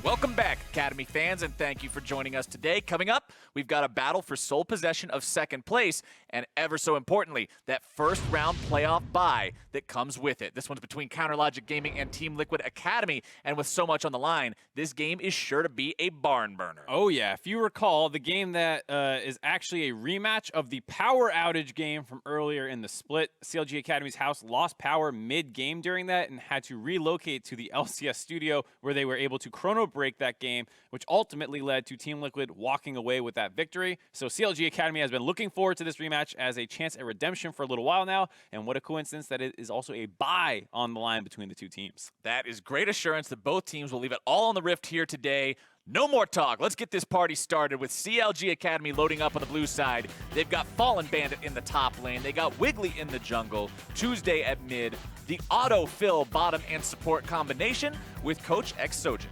Welcome back, Academy fans, and thank you for joining us today. Coming up, we've got a battle for sole possession of second place, and ever so importantly, that first round playoff bye that comes with it. This one's between CounterLogic Gaming and Team Liquid Academy, and with so much on the line, this game is sure to be a barn burner. Oh yeah, if you recall, the game that is actually a rematch of the power outage game from earlier in the split. CLG Academy's house lost power mid-game during that and had to relocate to the LCS studio where they were able to chrono break that game, which ultimately led to Team Liquid walking away with that victory. So CLG Academy has been looking forward to this rematch as a chance at redemption for a little while now, and what a coincidence that it is also a bye on the line between the two teams. That is great assurance that both teams will leave it all on the rift here today. No more talk. Let's get this party started with CLG Academy loading up on the blue side. They've got Fallen Bandit in the top lane. They got Wiggly in the jungle. Tuesday at mid. The auto-fill bottom and support combination with Coach X Sojin.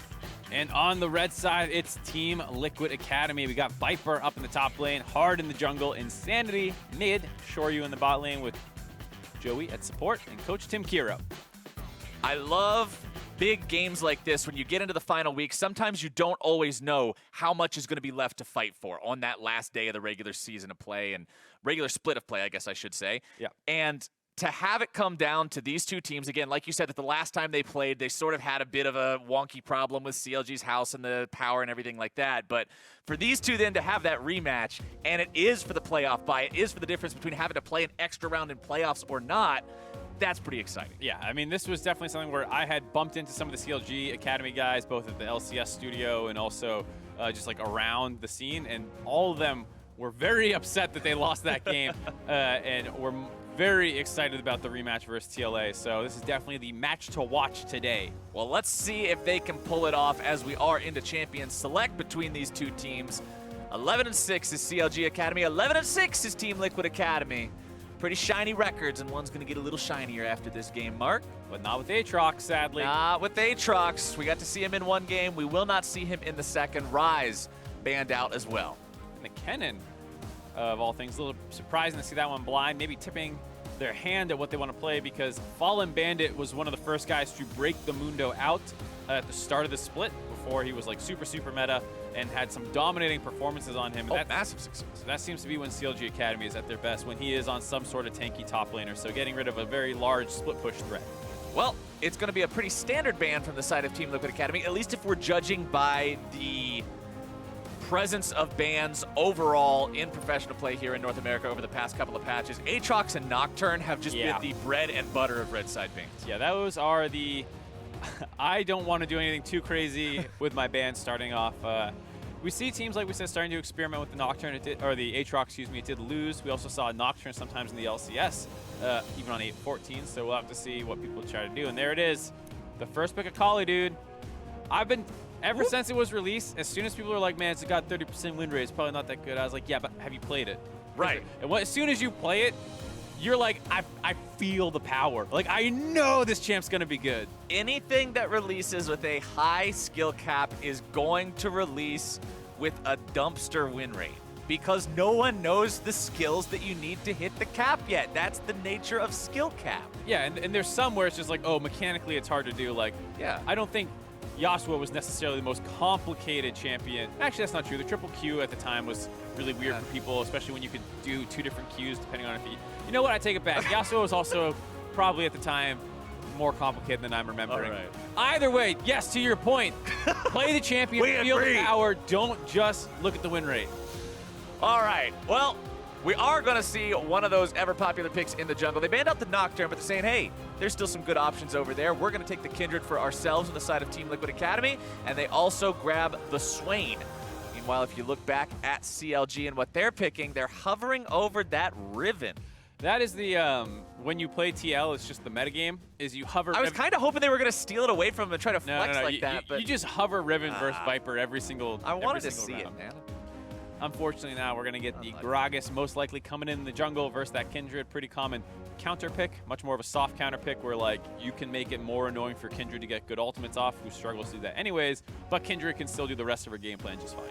And on the red side, it's Team Liquid Academy. We got Viper up in the top lane, Hard in the jungle, Insanity mid, Shoryu in the bot lane with Joey at support, and Coach Tim Kiro. I love big games like this. When you get into the final week, sometimes you don't always know how much is going to be left to fight for on that last day of the regular season of play and regular split of play, I guess I should say. Yeah. And to have it come down to these two teams, again, like you said, that the last time they played, they sort of had a bit of a wonky problem with CLG's house and the power and everything like that. But for these two then to have that rematch, and it is for the playoff bye, it is for the difference between having to play an extra round in playoffs or not, that's pretty exciting. Yeah, I mean, this was definitely something where I had bumped into some of the CLG Academy guys, both at the LCS studio and also just like around the scene, and all of them were very upset that they lost that game and were very excited about the rematch versus TLA. So this is definitely the match to watch today. Well, let's see if they can pull it off as we are into Champions Select between these two teams. 11-6 is CLG Academy. 11-6 is Team Liquid Academy. Pretty shiny records, and one's going to get a little shinier after this game, Mark. But not with Aatrox, sadly. Not with Aatrox. We got to see him in one game. We will not see him in the second. Rise banned out as well. McKinnon, of all things, a little surprising to see that one blind, maybe tipping their hand at what they want to play, because Fallen Bandit was one of the first guys to break the Mundo out at the start of the split before he was like super meta and had some dominating performances on him. And massive success. So that seems to be when CLG Academy is at their best, when he is on some sort of tanky top laner, so getting rid of a very large split push threat. Well, it's going to be a pretty standard ban from the side of Team Liquid Academy, at least if we're judging by the presence of bans overall in professional play here in North America over the past couple of patches. Aatrox and Nocturne have just been the bread and butter of red side bans. Yeah, those are the... I don't want to do anything too crazy with my bans starting off. We see teams, like we said, starting to experiment with the Nocturne, or the Aatrox, excuse me, it did lose. We also saw Nocturne sometimes in the LCS, even on 8-14, so we'll have to see what people try to do. And there it is, the first pick of Kali, dude. I've been... Ever since it was released, as soon as people are like, man, it's got 30% win rate, it's probably not that good, I was like, yeah, but have you played it? Right. And as soon as you play it, you're like, I feel the power. Like, I know this champ's going to be good. Anything that releases with a high skill cap is going to release with a dumpster win rate, because no one knows the skills that you need to hit the cap yet. That's the nature of skill cap. Yeah, and there's some where it's just like, oh, mechanically it's hard to do. Like, yeah, I don't think Yasuo was necessarily the most complicated champion. Actually, that's not true. The triple Q at the time was really weird for people, especially when you could do 2 different Qs depending on if you know what, I take it back. Yasuo was also probably at the time more complicated than I'm remembering. All right. Either way, yes, to your point, play the champion, feel the power, don't just look at the win rate. All right, well, we are going to see one of those ever-popular picks in the jungle. They banned out the Nocturne, but they're saying, hey, there's still some good options over there. We're going to take the Kindred for ourselves on the side of Team Liquid Academy, and they also grab the Swain. Meanwhile, if you look back at CLG and what they're picking, they're hovering over that Riven. That is the, when you play TL, it's just the metagame, is you hover... I was kind of hoping they were going to steal it away from them and try to flex like that, but... You just hover Riven versus Viper every single I wanted to see round. it, man. Unfortunately now we're going to get the Gragas most likely coming in the jungle versus that Kindred. Pretty common counter pick, much more of a soft counter pick where like you can make it more annoying for Kindred to get good ultimates off, who struggles to do that anyways, but Kindred can still do the rest of her game plan just fine.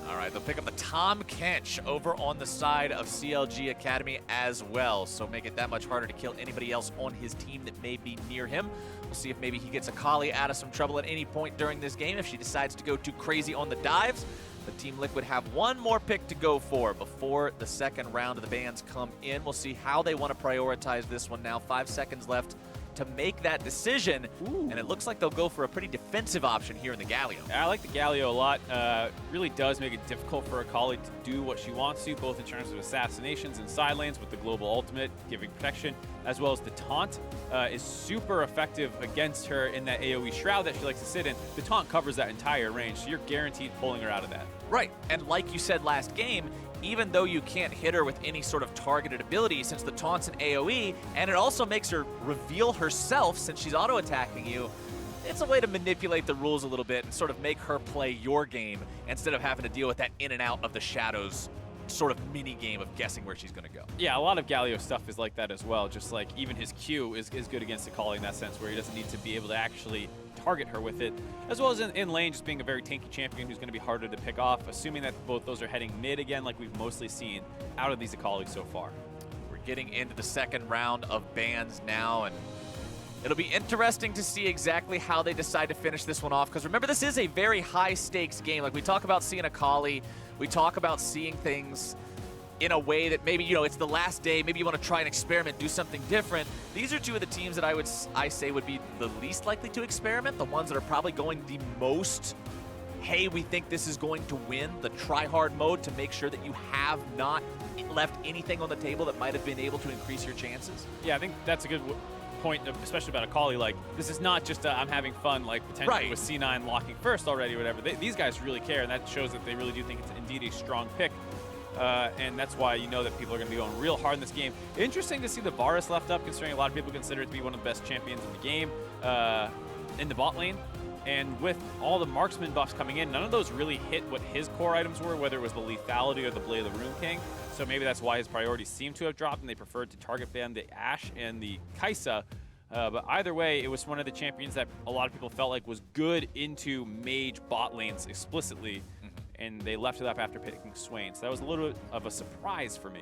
All right, they'll pick up the Tom Kench over on the side of CLG Academy as well, so make it that much harder to kill anybody else on his team that may be near him. We'll see if maybe he gets Akali out of some trouble at any point during this game if she decides to go too crazy on the dives. But Team Liquid have one more pick to go for before the second round of the bans come in. We'll see how they want to prioritize this one now. 5 seconds left to make that decision, and it looks like they'll go for a pretty defensive option here in the Galio. Yeah, I like the Galio a lot. Really does make it difficult for Akali to do what she wants to, both in terms of assassinations and side lanes with the global ultimate giving protection, as well as the taunt is super effective against her in that AoE shroud that she likes to sit in. The taunt covers that entire range, so you're guaranteed pulling her out of that. Right, and like you said last game, even though you can't hit her with any sort of targeted ability since the taunt's an AoE, and it also makes her reveal herself since she's auto-attacking you, it's a way to manipulate the rules a little bit and sort of make her play your game instead of having to deal with that in and out of the shadows sort of mini game of guessing where she's going to go. Yeah, a lot of Galio stuff is like that as well, just like even his Q is good against Akali in that sense where he doesn't need to be able to actually target her with it, as well as in lane just being a very tanky champion who's going to be harder to pick off, assuming that both those are heading mid again like we've mostly seen out of these Akali so far. We're getting into the second round of bans now, and it'll be interesting to see exactly how they decide to finish this one off, because remember, this is a very high-stakes game. Like, we talk about seeing Akali, we talk about seeing things in a way that maybe, you know, it's the last day, maybe you want to try and experiment, do something different. These are two of the teams that I say would be the least likely to experiment, the ones that are probably going the most, hey, we think this is going to win, the try-hard mode to make sure that you have not left anything on the table that might have been able to increase your chances. Yeah, I think that's a good point, especially about Akali. Like, this is not just I'm having fun, like potentially with C9 locking first already or whatever. These guys really care, and that shows that they really do think it's indeed a strong pick. And that's why you know that people are going to be going real hard in this game. Interesting to see the Varus left up, considering a lot of people consider it to be one of the best champions in the game in the bot lane. And with all the marksman buffs coming in, none of those really hit what his core items were, whether it was the lethality or the Blade of the Rune King. So maybe that's why his priorities seem to have dropped, and they preferred to target ban the Ashe and the Kai'Sa. But either way, it was one of the champions that a lot of people felt like was good into mage bot lanes explicitly. And they left it up after picking Swain. So that was a little bit of a surprise for me.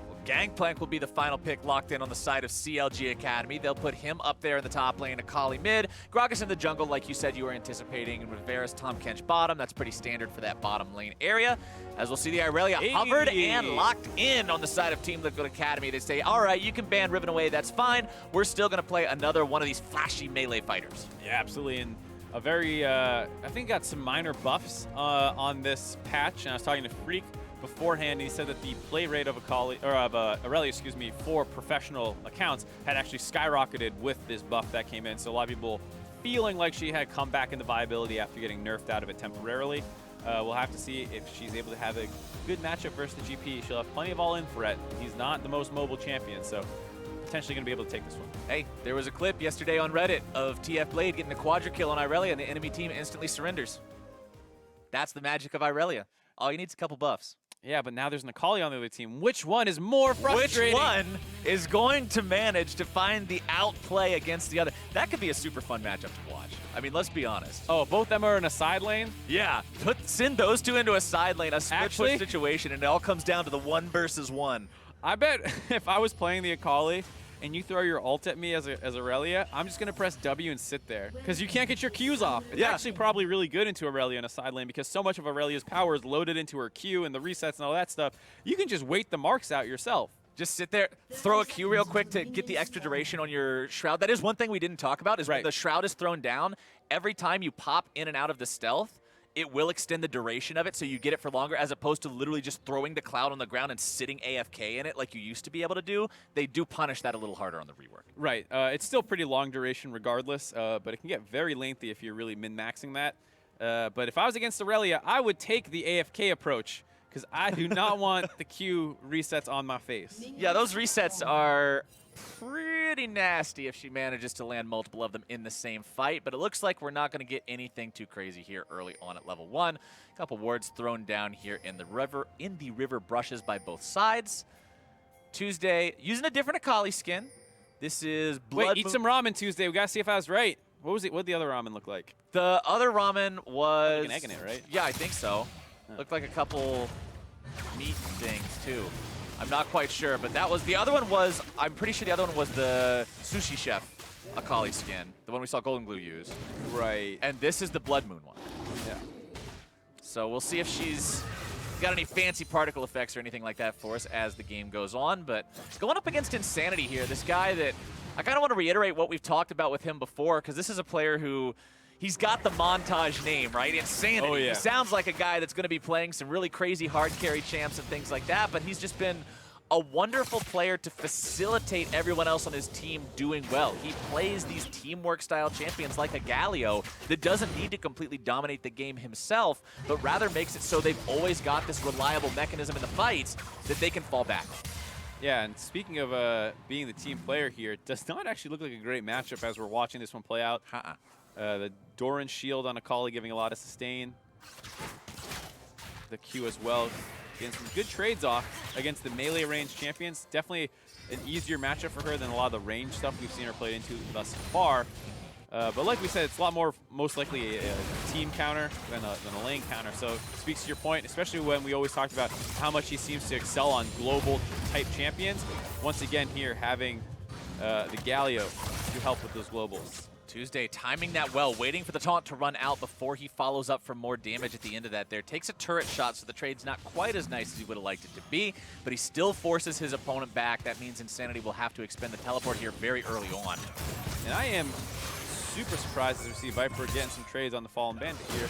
Well, Gangplank will be the final pick locked in on the side of CLG Academy. They'll put him up there in the top lane, Akali mid, Gragas in the jungle like you said you were anticipating, and with Varus, Tom Kench bottom. That's pretty standard for that bottom lane area. As we'll see the Irelia hovered and locked in on the side of Team Liquid Academy. They say, all right, you can ban Riven away, that's fine. We're still going to play another one of these flashy melee fighters. Yeah, absolutely. And a very, I think got some minor buffs on this patch. And I was talking to Freak beforehand, and he said that the play rate of Irelia, excuse me, for professional accounts had actually skyrocketed with this buff that came in. So a lot of people feeling like she had come back into viability after getting nerfed out of it temporarily. We'll have to see if she's able to have a good matchup versus the GP. She'll have plenty of all-in threat. He's not the most mobile champion, so potentially going to be able to take this one. Hey, there was a clip yesterday on Reddit of TF Blade getting a quadra kill on Irelia, and the enemy team instantly surrenders. That's the magic of Irelia. All you need is a couple buffs. Yeah, but now there's an Akali on the other team. Which one is more frustrating? Which one is going to manage to find the outplay against the other? That could be a super fun matchup to watch. I mean, let's be honest. Oh, both of them are in a side lane? Yeah, send those two into a side lane, a split push situation, and it all comes down to the 1 versus 1. I bet if I was playing the Akali and you throw your ult at me as Irelia, I'm just going to press W and sit there because you can't get your Qs off. It's actually probably really good into Irelia in a side lane because so much of Aurelia's power is loaded into her Q and the resets and all that stuff. You can just wait the marks out yourself. Just sit there, throw a Q real quick to get the extra duration on your Shroud. That is one thing we didn't talk about is when the Shroud is thrown down, every time you pop in and out of the stealth, it will extend the duration of it so you get it for longer as opposed to literally just throwing the Cloud on the ground and sitting AFK in it like you used to be able to do. They do punish that a little harder on the rework. Right. It's still pretty long duration regardless, but it can get very lengthy if you're really min-maxing that. But if I was against Irelia, I would take the AFK approach because I do not want the Q resets on my face. Yeah, those resets are pretty nasty if she manages to land multiple of them in the same fight, but it looks like we're not going to get anything too crazy here early on at level 1. A couple wards thrown down here in the river brushes by both sides. Tuesday using a different Akali skin. This is Blood. Wait, eat some ramen Tuesday. We got to see if I was right. What was it? What did the other ramen look like? The other ramen was like an egg in it, right? Yeah, I think so. Looked like a couple meat things too. I'm not quite sure, but that was the other one. I'm pretty sure the other one was the sushi chef Akali skin, the one we saw Golden Glue use. Right. And this is the Blood Moon one. Yeah. So we'll see if she's got any fancy particle effects or anything like that for us as the game goes on. But going up against Insanity here, this guy that I kind of want to reiterate what we've talked about with him before, because this is a player who he's got the montage name, right? Insanity. Oh, yeah. He sounds like a guy that's going to be playing some really crazy hard carry champs and things like that, but he's just been a wonderful player to facilitate everyone else on his team doing well. He plays these teamwork-style champions like a Galio that doesn't need to completely dominate the game himself, but rather makes it so they've always got this reliable mechanism in the fights that they can fall back on. Yeah, and speaking of being the team player here, it does not actually look like a great matchup as we're watching this one play out. The Doran shield on Akali giving a lot of sustain. The Q as well. Getting some good trades off against the melee range champions. Definitely an easier matchup for her than a lot of the range stuff we've seen her play into thus far. But like we said, it's a lot more most likely a team counter than a lane counter. So it speaks to your point, especially when we always talked about how much he seems to excel on global type champions. Once again here having the Galio to help with those globals. Tuesday timing that well, waiting for the taunt to run out before he follows up for more damage at the end of that there. Takes a turret shot, so the trade's not quite as nice as he would have liked it to be, but he still forces his opponent back. That means Insanity will have to expend the teleport here very early on. And I am super surprised as we see Viper getting some trades on the Fallen Bandit here.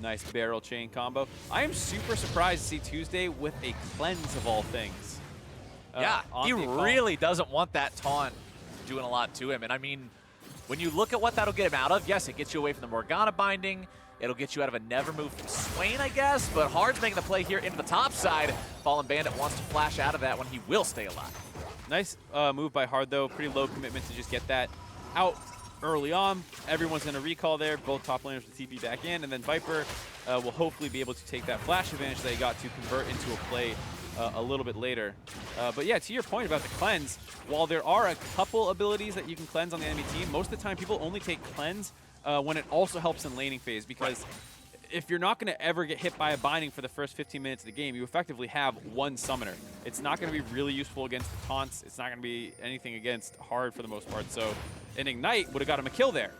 Nice barrel chain combo. I am super surprised to see Tuesday with a cleanse of all things. Yeah, he really doesn't want that taunt doing a lot to him. And I mean, when you look at what that'll get him out of, yes, it gets you away from the Morgana binding. It'll get you out of a never move from Swain, I guess. But Hard's making the play here into the top side. Fallen Bandit wants to flash out of that when he will stay alive. Nice move by Hard, though. Pretty low commitment to just get that out early on. Everyone's going to recall there. Both top laners will TP back in. And then Viper will hopefully be able to take that flash advantage that he got to convert into a play a little bit later. But yeah, to your point about the cleanse, while there are a couple abilities that you can cleanse on the enemy team, most of the time people only take cleanse when it also helps in laning phase, because if you're not going to ever get hit by a binding for the first 15 minutes of the game, you effectively have one summoner. It's not going to be really useful against the taunts. It's not going to be anything against Hard for the most part. So an Ignite would have got him a kill there.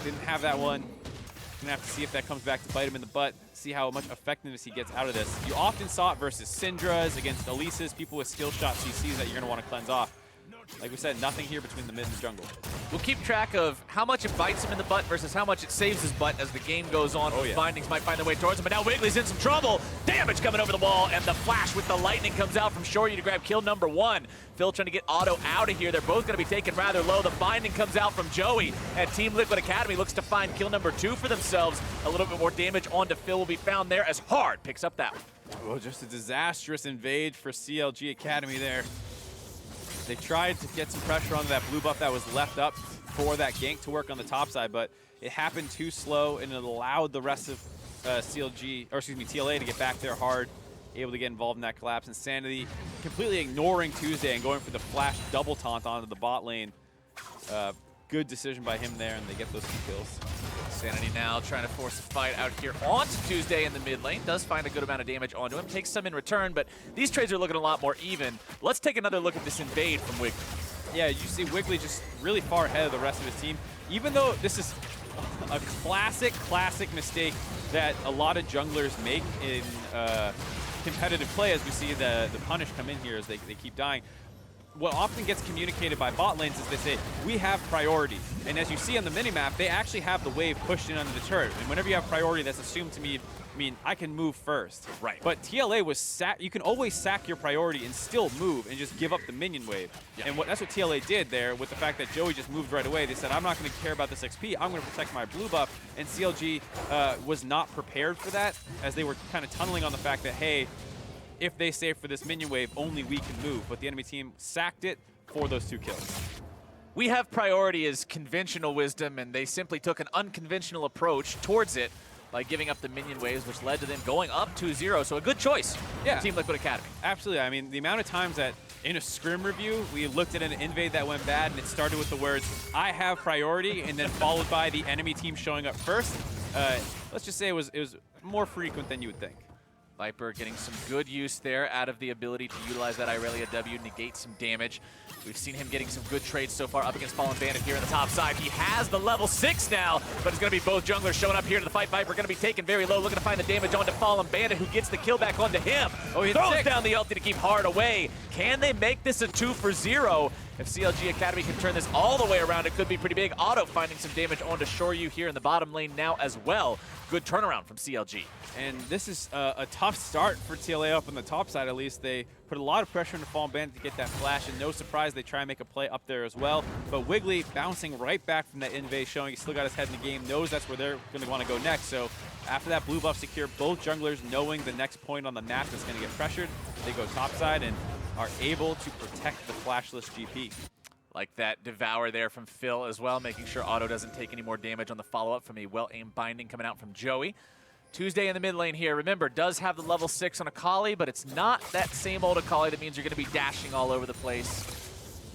Didn't have that one. Going to have to see if that comes back to bite him in the butt, see how much effectiveness he gets out of this. You often saw it versus Syndras, against Elisa's, people with skill shot CCs that you're going to want to cleanse off. Like we said, nothing here between the mid and the jungle. We'll keep track of how much it bites him in the butt versus how much it saves his butt as the game goes on. Oh, yeah. Bindings might find their way towards him, but now Wiggly's in some trouble. Damage coming over the wall, and the flash with the lightning comes out from Shorty to grab kill number one. Phil trying to get Otto out of here. They're both going to be taken rather low. The binding comes out from Joey, and Team Liquid Academy looks to find kill number two for themselves. A little bit more damage onto Phil will be found there as Hard picks up that one. Oh, just a disastrous invade for CLG Academy there. They tried to get some pressure on that blue buff that was left up for that gank to work on the top side, but it happened too slow, and it allowed the rest of TLA to get back there Hard, able to get involved in that collapse. Insanity completely ignoring Tuesday and going for the flash double taunt onto the bot lane. Good decision by him there, and they get those 2 kills. Insanity now trying to force a fight out here onto Tuesday in the mid lane. Does find a good amount of damage onto him. Takes some in return, but these trades are looking a lot more even. Let's take another look at this invade from Wiggly. Yeah, you see Wiggly just really far ahead of the rest of his team. Even though this is a classic mistake that a lot of junglers make in competitive play, as we see the punish come in here as they keep dying. What often gets communicated by bot lanes is they say, we have priority. And as you see on the minimap, they actually have the wave pushed in under the turret. And whenever you have priority, that's assumed to mean, I can move first. Right. But TLA was you can always sack your priority and still move and just give up the minion wave. Yeah. And that's what TLA did there with the fact that Joey just moved right away. They said, I'm not going to care about this XP. I'm going to protect my blue buff. And CLG was not prepared for that, as they were kind of tunneling on the fact that, hey, if they save for this minion wave, only we can move. But the enemy team sacked it for those 2 kills. We have priority as conventional wisdom, and they simply took an unconventional approach towards it by giving up the minion waves, which led to them going up 2-0. So a good choice for Team Liquid Academy. Absolutely. I mean, the amount of times that in a scrim review, we looked at an invade that went bad, and it started with the words, I have priority, and then followed by the enemy team showing up first. let's just say it was more frequent than you would think. Viper getting some good use there out of the ability to utilize that Irelia W, negate some damage. We've seen him getting some good trades so far up against Fallen Bandit here on the top side. He has the level 6 now, but it's going to be both junglers showing up here to the fight. Viper going to be taken very low, looking to find the damage onto Fallen Bandit, who gets the kill back onto him. Oh, he throws down the ulti to keep hard away. Can they make this a 2 for 0? If CLG Academy can turn this all the way around, it could be pretty big. Auto finding some damage onto Shoryu here in the bottom lane now as well. Good turnaround from CLG. And this is a tough start for TLA up on the top side, at least. They put a lot of pressure into Fallen Bandit to get that flash, and no surprise, they try and make a play up there as well. But Wiggly bouncing right back from that invade, showing he still got his head in the game, knows that's where they're going to want to go next. So after that blue buff secure, both junglers knowing the next point on the map is going to get pressured, they go topside and are able to protect the flashless GP. Like that Devour there from Phil as well, making sure Auto doesn't take any more damage on the follow-up from a well-aimed binding coming out from Joey. Tuesday in the mid lane here, remember, does have the level 6 on Akali, but it's not that same old Akali that means you're going to be dashing all over the place.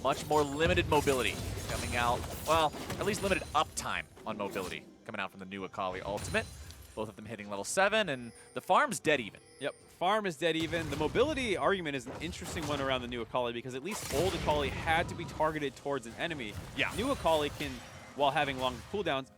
Much more limited mobility coming out, well, at least limited uptime on mobility coming out from the new Akali ultimate. Both of them hitting level 7, and the farm's dead even. Yep, farm is dead even. The mobility argument is an interesting one around the new Akali because at least old Akali had to be targeted towards an enemy. Yeah. New Akali can, while having long cooldowns,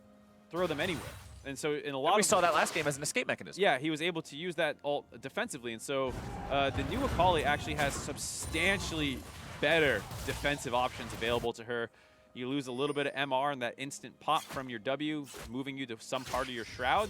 throw them anywhere. And so in a lot of... We saw that last game as an escape mechanism. Yeah, he was able to use that ult defensively. And so the new Akali actually has substantially better defensive options available to her. You lose a little bit of MR and that instant pop from your W, moving you to some part of your Shroud.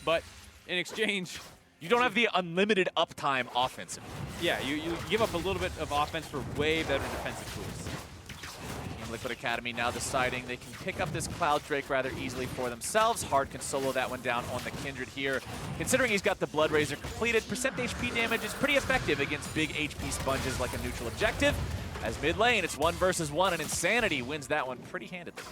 But in exchange... You don't have the unlimited uptime offensive. Yeah, you give up a little bit of offense for way better defensive tools. Liquid Academy now deciding they can pick up this Cloud Drake rather easily for themselves. Hard can solo that one down on the Kindred here. Considering he's got the Blood Razor completed, percent HP damage is pretty effective against big HP sponges like a neutral objective. As mid lane, it's 1 versus 1, and Insanity wins that one pretty handedly.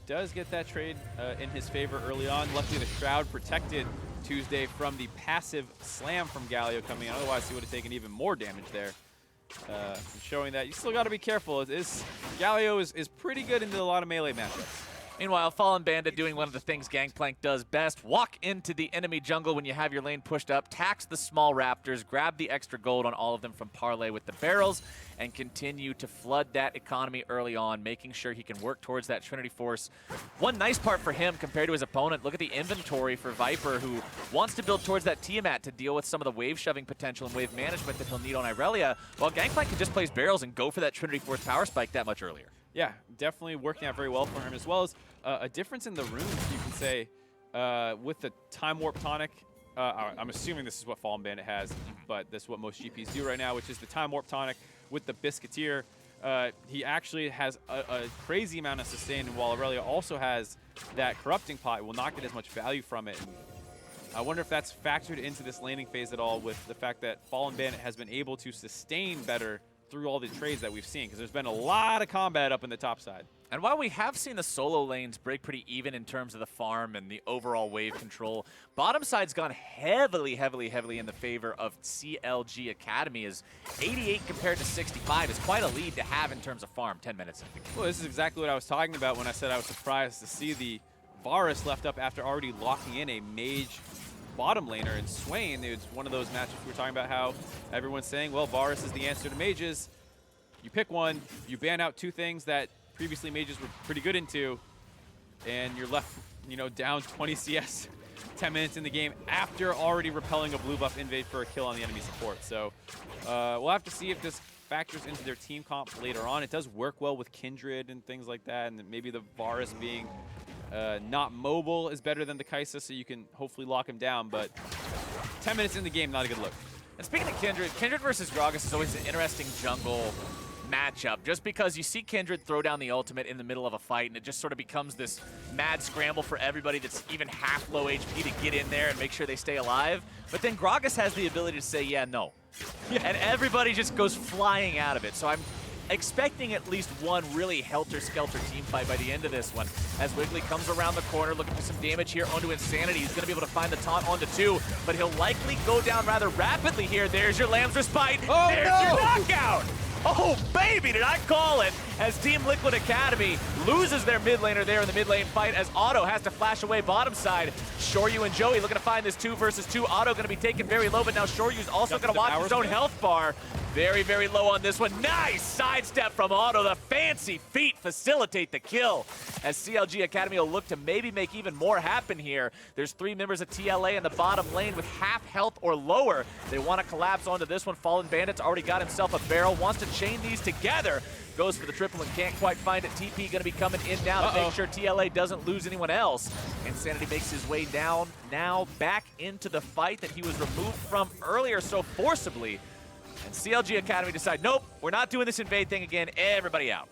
Does get that trade in his favor early on. Luckily, the Shroud protected Tuesday from the passive slam from Galio coming in. Otherwise, he would have taken even more damage there. Showing that you still got to be careful. Galio is pretty good into a lot of melee matchups. Meanwhile, Fallen Bandit doing one of the things Gangplank does best. Walk into the enemy jungle when you have your lane pushed up, tax the small raptors, grab the extra gold on all of them from Parlay with the barrels, and continue to flood that economy early on, making sure he can work towards that Trinity Force. One nice part for him compared to his opponent, look at the inventory for Viper, who wants to build towards that Tiamat to deal with some of the wave shoving potential and wave management that he'll need on Irelia, while Gangplank can just place barrels and go for that Trinity Force power spike that much earlier. Yeah, definitely working out very well for him, as well as a difference in the runes, you can say, with the Time Warp Tonic. I'm assuming this is what Fallen Bandit has, but this is what most GPs do right now, which is the Time Warp Tonic with the Biscuiteer. He actually has a crazy amount of sustain, while Aurelia also has that Corrupting Pot. It will not get as much value from it. I wonder if that's factored into this laning phase at all, with the fact that Fallen Bandit has been able to sustain better through all the trades that we've seen, because there's been a lot of combat up in the top side. And while we have seen the solo lanes break pretty even in terms of the farm and the overall wave control, bottom side's gone heavily in the favor of CLG Academy, as 88 compared to 65 is quite a lead to have in terms of farm 10 minutes in the game. Well, this is exactly what I was talking about when I said I was surprised to see the Varus left up after already locking in a mage bottom laner in Swain. It's one of those matches we were talking about how everyone's saying, well, Varus is the answer to mages. You pick one, you ban out two things that previously mages were pretty good into, and you're left, down 20 CS 10 minutes in the game after already repelling a blue buff invade for a kill on the enemy support. So we'll have to see if this factors into their team comp later on. It does work well with Kindred and things like that, and maybe the Varus being not mobile is better than the Kaisa, so you can hopefully lock him down, but 10 minutes in the game, not a good look. And speaking of Kindred versus Gragas is always an interesting jungle matchup, just because you see Kindred throw down the ultimate in the middle of a fight, and it just sort of becomes this mad scramble for everybody that's even half low HP to get in there and make sure they stay alive. But then Gragas has the ability to say, yeah, no. And everybody just goes flying out of it. So I'm expecting at least one really helter-skelter team fight by the end of this one, as Wiggly comes around the corner looking for some damage here onto Insanity. He's going to be able to find the taunt onto 2, but he'll likely go down rather rapidly here. There's your Lamb's Respite. Oh, there's your knockout. Oh, baby, did I call it? As Team Liquid Academy loses their mid laner there in the mid lane fight as Otto has to flash away bottom side. Shoryu and Joey looking to find this 2 versus 2. Otto going to be taken very low, but now Shoryu's also going to watch his own health bar. Very, very low on this one. Nice sidestep from Otto. The fancy feet facilitate the kill as CLG Academy will look to maybe make even more happen here. There's 3 members of TLA in the bottom lane with half health or lower. They want to collapse onto this one. Fallen Bandit's already got himself a barrel, wants to chain these together. Goes for the triple and can't quite find it. TP going to be coming in now to make sure TLA doesn't lose anyone else. Insanity makes his way down now back into the fight that he was removed from earlier so forcibly. And CLG Academy decide, nope, we're not doing this invade thing again. Everybody out.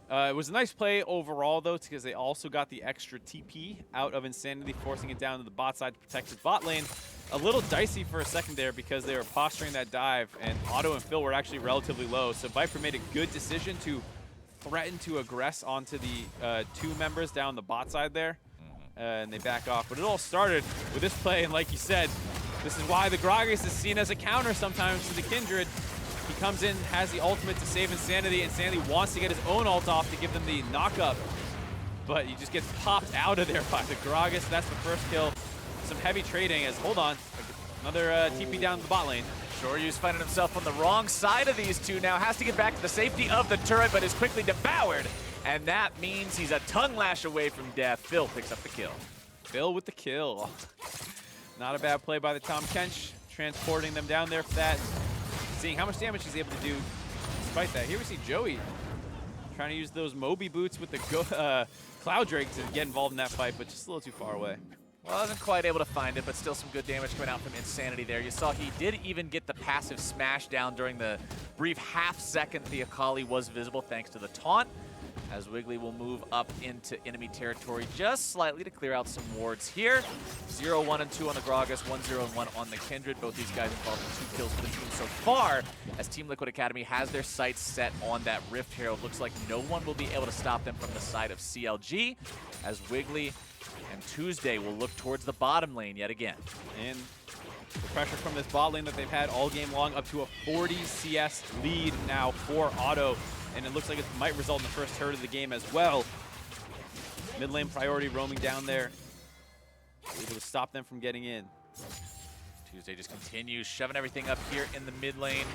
It was a nice play overall, though, because they also got the extra TP out of Insanity, forcing it down to the bot side to protect his bot lane. A little dicey for a second there because they were posturing that dive, and Otto and Phil were actually relatively low. So Viper made a good decision to threaten to aggress onto the 2 members down the bot side there, and they back off. But it all started with this play, and like you said, this is why the Gragas is seen as a counter sometimes to the Kindred. He comes in, has the ultimate to save Insanity. Insanity wants to get his own ult off to give them the knock-up, but he just gets popped out of there by the Gragas. That's the first kill. Some heavy trading as, hold on, another TP down the bot lane. Shoryu's finding himself on the wrong side of these two now. Has to get back to the safety of the turret, but is quickly devoured. And that means he's a tongue lash away from death. Phil picks up the kill. Phil with the kill. Not a bad play by the Tom Kench, transporting them down there for that. Seeing how much damage he's able to do despite that. Here we see Joey trying to use those Moby boots with the Cloud Drake to get involved in that fight, but just a little too far away. Wasn't quite able to find it, but still some good damage coming out from Insanity there. You saw he did even get the passive smash down during the brief half second the Akali was visible thanks to the taunt. As Wiggly will move up into enemy territory just slightly to clear out some wards here. 0, 1, and 2 on the Gragas, 1, 0, and 1 on the Kindred. Both these guys involved in 2 kills for the team so far, as Team Liquid Academy has their sights set on that Rift Herald. Looks like no one will be able to stop them from the side of CLG, as Wiggly and Tuesday will look towards the bottom lane yet again. And the pressure from this bot lane that they've had all game long, up to a 40 CS lead now for Otto. And it looks like it might result in the first turret of the game as well. Mid lane priority roaming down there, able to stop them from getting in. Tuesday just continues shoving everything up here in the mid lane.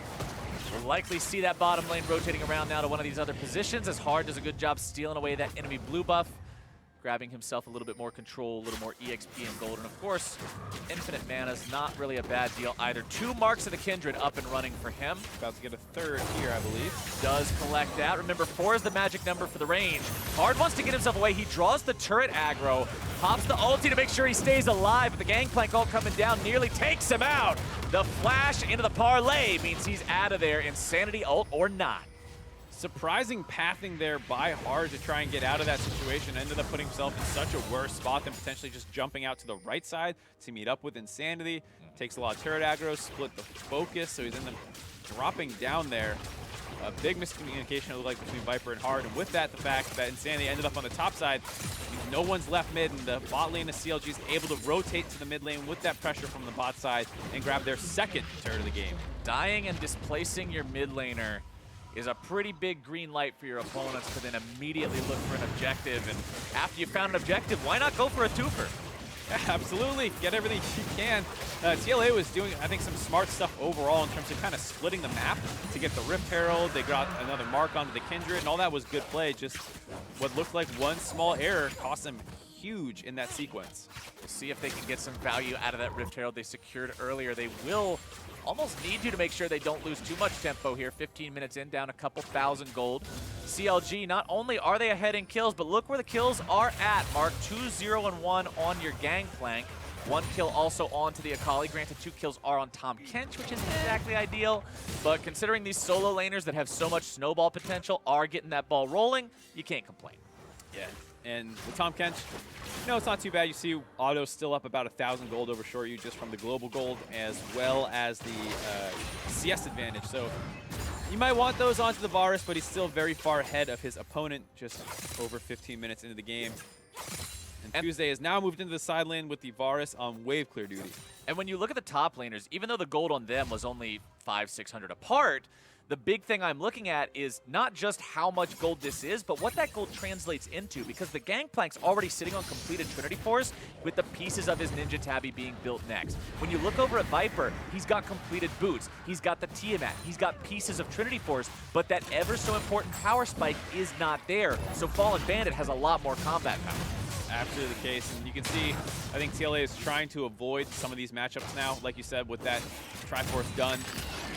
We'll likely see that bottom lane rotating around now to one of these other positions, as Hard does a good job stealing away that enemy blue buff, grabbing himself a little bit more control, a little more EXP and gold, and of course, infinite mana is not really a bad deal either. 2 marks of the Kindred up and running for him. About to get a third here, I believe. Does collect that. Remember, 4 is the magic number for the range. Hard wants to get himself away. He draws the turret aggro, pops the ulti to make sure he stays alive, but the Gangplank ult coming down nearly takes him out. The flash into the parlay means he's out of there, Insanity ult or not. Surprising pathing there by Hard to try and get out of that situation. Ended up putting himself in such a worse spot than potentially just jumping out to the right side to meet up with Insanity. Takes a lot of turret aggro, split the focus, so he's in the dropping down there. A big miscommunication, it looked like, between Viper and Hard, and with that, the fact that Insanity ended up on the top side. No one's left mid, and the bot lane of CLG is able to rotate to the mid lane with that pressure from the bot side and grab their second turret of the game. Dying and displacing your mid laner is a pretty big green light for your opponents to then immediately look for an objective. And after you found an objective, why not go for a twofer? Yeah, absolutely. Get everything you can. TLA was doing, I think, some smart stuff overall in terms of kind of splitting the map to get the Rift Herald. They got another mark onto the Kindred, and all that was good play. Just what looked like one small error cost them huge in that sequence. We'll see if they can get some value out of that Rift Herald they secured earlier. They will almost need you to make sure they don't lose too much tempo here. 15 minutes in, down a couple thousand gold. CLG, not only are they ahead in kills, but look where the kills are at, Mark. 2, 0, and 1 on your Gangplank. 1 kill also onto the Akali. Granted, 2 kills are on Tom Kench, which isn't exactly ideal. But considering these solo laners that have so much snowball potential are getting that ball rolling, you can't complain. Yeah, and with Tom Kench, no, it's not too bad. You see Otto still up about 1,000 gold over Shoryu just from the global gold as well as the CS advantage. So you might want those onto the Varus, but he's still very far ahead of his opponent, just over 15 minutes into the game. And Tuesday has now moved into the side lane with the Varus on wave clear duty. And when you look at the top laners, even though the gold on them was only 500-600 apart, the big thing I'm looking at is not just how much gold this is, but what that gold translates into, because the Gangplank's already sitting on completed Trinity Force with the pieces of his Ninja Tabby being built next. When you look over at Viper, he's got completed boots, he's got the Tiamat, he's got pieces of Trinity Force, but that ever so important power spike is not there. So Fallen Bandit has a lot more combat power. Absolutely the case, and you can see, I think TLA is trying to avoid some of these matchups now. Like you said, with that Triforce done,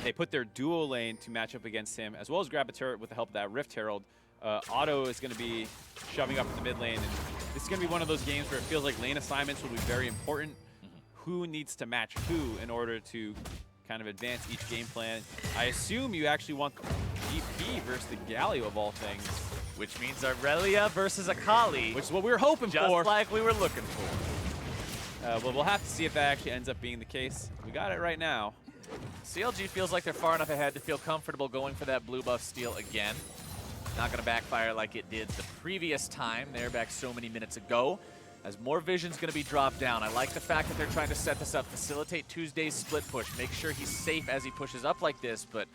they put their duo lane to match up against him, as well as grab a turret with the help of that Rift Herald. Otto is going to be shoving up in the mid lane, and this is going to be one of those games where it feels like lane assignments will be very important. Who needs to match who in order to kind of advance each game plan? I assume you actually want GP versus the Galio of all things. Which means Aurelia versus Akali. Which is what we were hoping for. Just like we were looking for. Well, we'll have to see if that actually ends up being the case. We got it right now. CLG feels like they're far enough ahead to feel comfortable going for that blue buff steal again. Not going to backfire like it did the previous time. They're back so many minutes ago. As more vision's going to be dropped down. I like the fact that they're trying to set this up, facilitate Tuesday's split push, make sure he's safe as he pushes up like this, but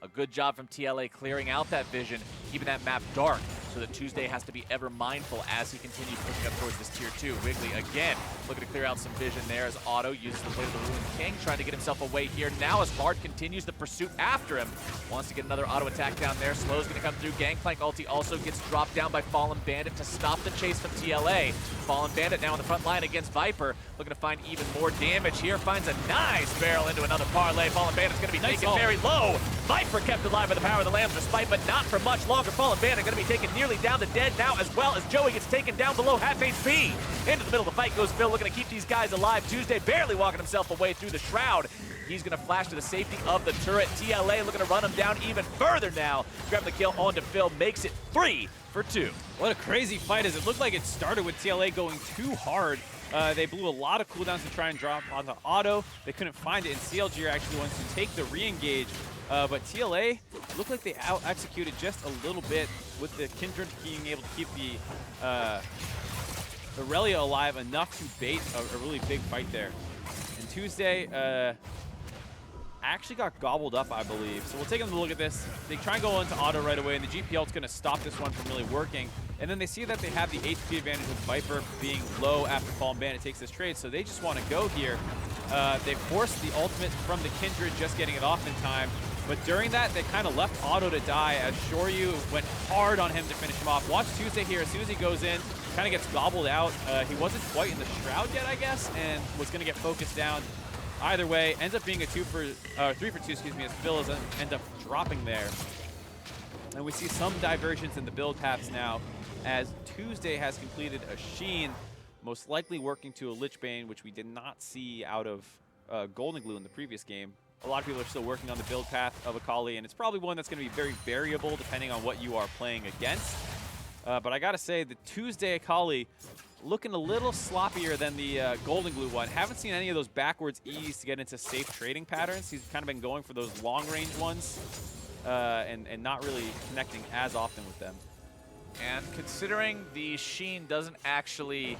a good job from TLA clearing out that vision, keeping that map dark, so that Tuesday has to be ever mindful as he continues pushing up towards this tier 2. Wiggly again looking to clear out some vision there as Otto uses the Blade of the Ruined King, trying to get himself away here. Now as Bard continues the pursuit after him, wants to get another auto attack down there. Slow's going to come through. Gangplank ulti also gets dropped down by Fallen Bandit to stop the chase from TLA. Fallen Bandit now on the front line against Viper, looking to find even more damage here. Finds a nice barrel into another parlay. Fallen Bandit's going to be taken very low. Viper kept alive by the power of the Lambs despite, but not for much longer. Fallen Bandit going to be taken nearly down to dead now, as well as Joey gets taken down below half HP. Into the middle of the fight goes Phil, looking to keep these guys alive. Tuesday barely walking himself away through the Shroud. He's going to flash to the safety of the turret. TLA looking to run him down even further now. Grab the kill onto Phil, makes it 3 for 2. What a crazy fight as it looked like it started with TLA going too hard. They blew a lot of cooldowns to try and drop onto Otto. They couldn't find it, and CLG are actually ones to take the re-engage. But TLA looked like they out-executed just a little bit with the Kindred being able to keep the Aurelia alive enough to bait a really big fight there. And Tuesday actually got gobbled up, I believe. So we'll take a look at this. They try and go into Otto right away, and the GP ult's going to stop this one from really working. And then they see that they have the HP advantage with Viper being low after Fallen Bandit takes this trade, so they just want to go here. They forced the ultimate from the Kindred, just getting it off in time. But during that, they kind of left Otto to die as Shoryu went hard on him to finish him off. Watch Tuesday here. As soon as he goes in, kind of gets gobbled out. He wasn't quite in the Shroud yet, I guess, and was going to get focused down. Either way, ends up being a 3 for 2, excuse me, as Phil ends up dropping there. And we see some diversions in the build paths now, as Tuesday has completed a Sheen, most likely working to a Lich Bane, which we did not see out of Golden Glue in the previous game. A lot of people are still working on the build path of Akali, and it's probably one that's going to be very variable depending on what you are playing against. But I got to say, the Tuesday Akali looking a little sloppier than the Golden Glue one. Haven't seen any of those backwards E's to get into safe trading patterns. He's kind of been going for those long-range ones and not really connecting as often with them. And considering the Sheen doesn't actually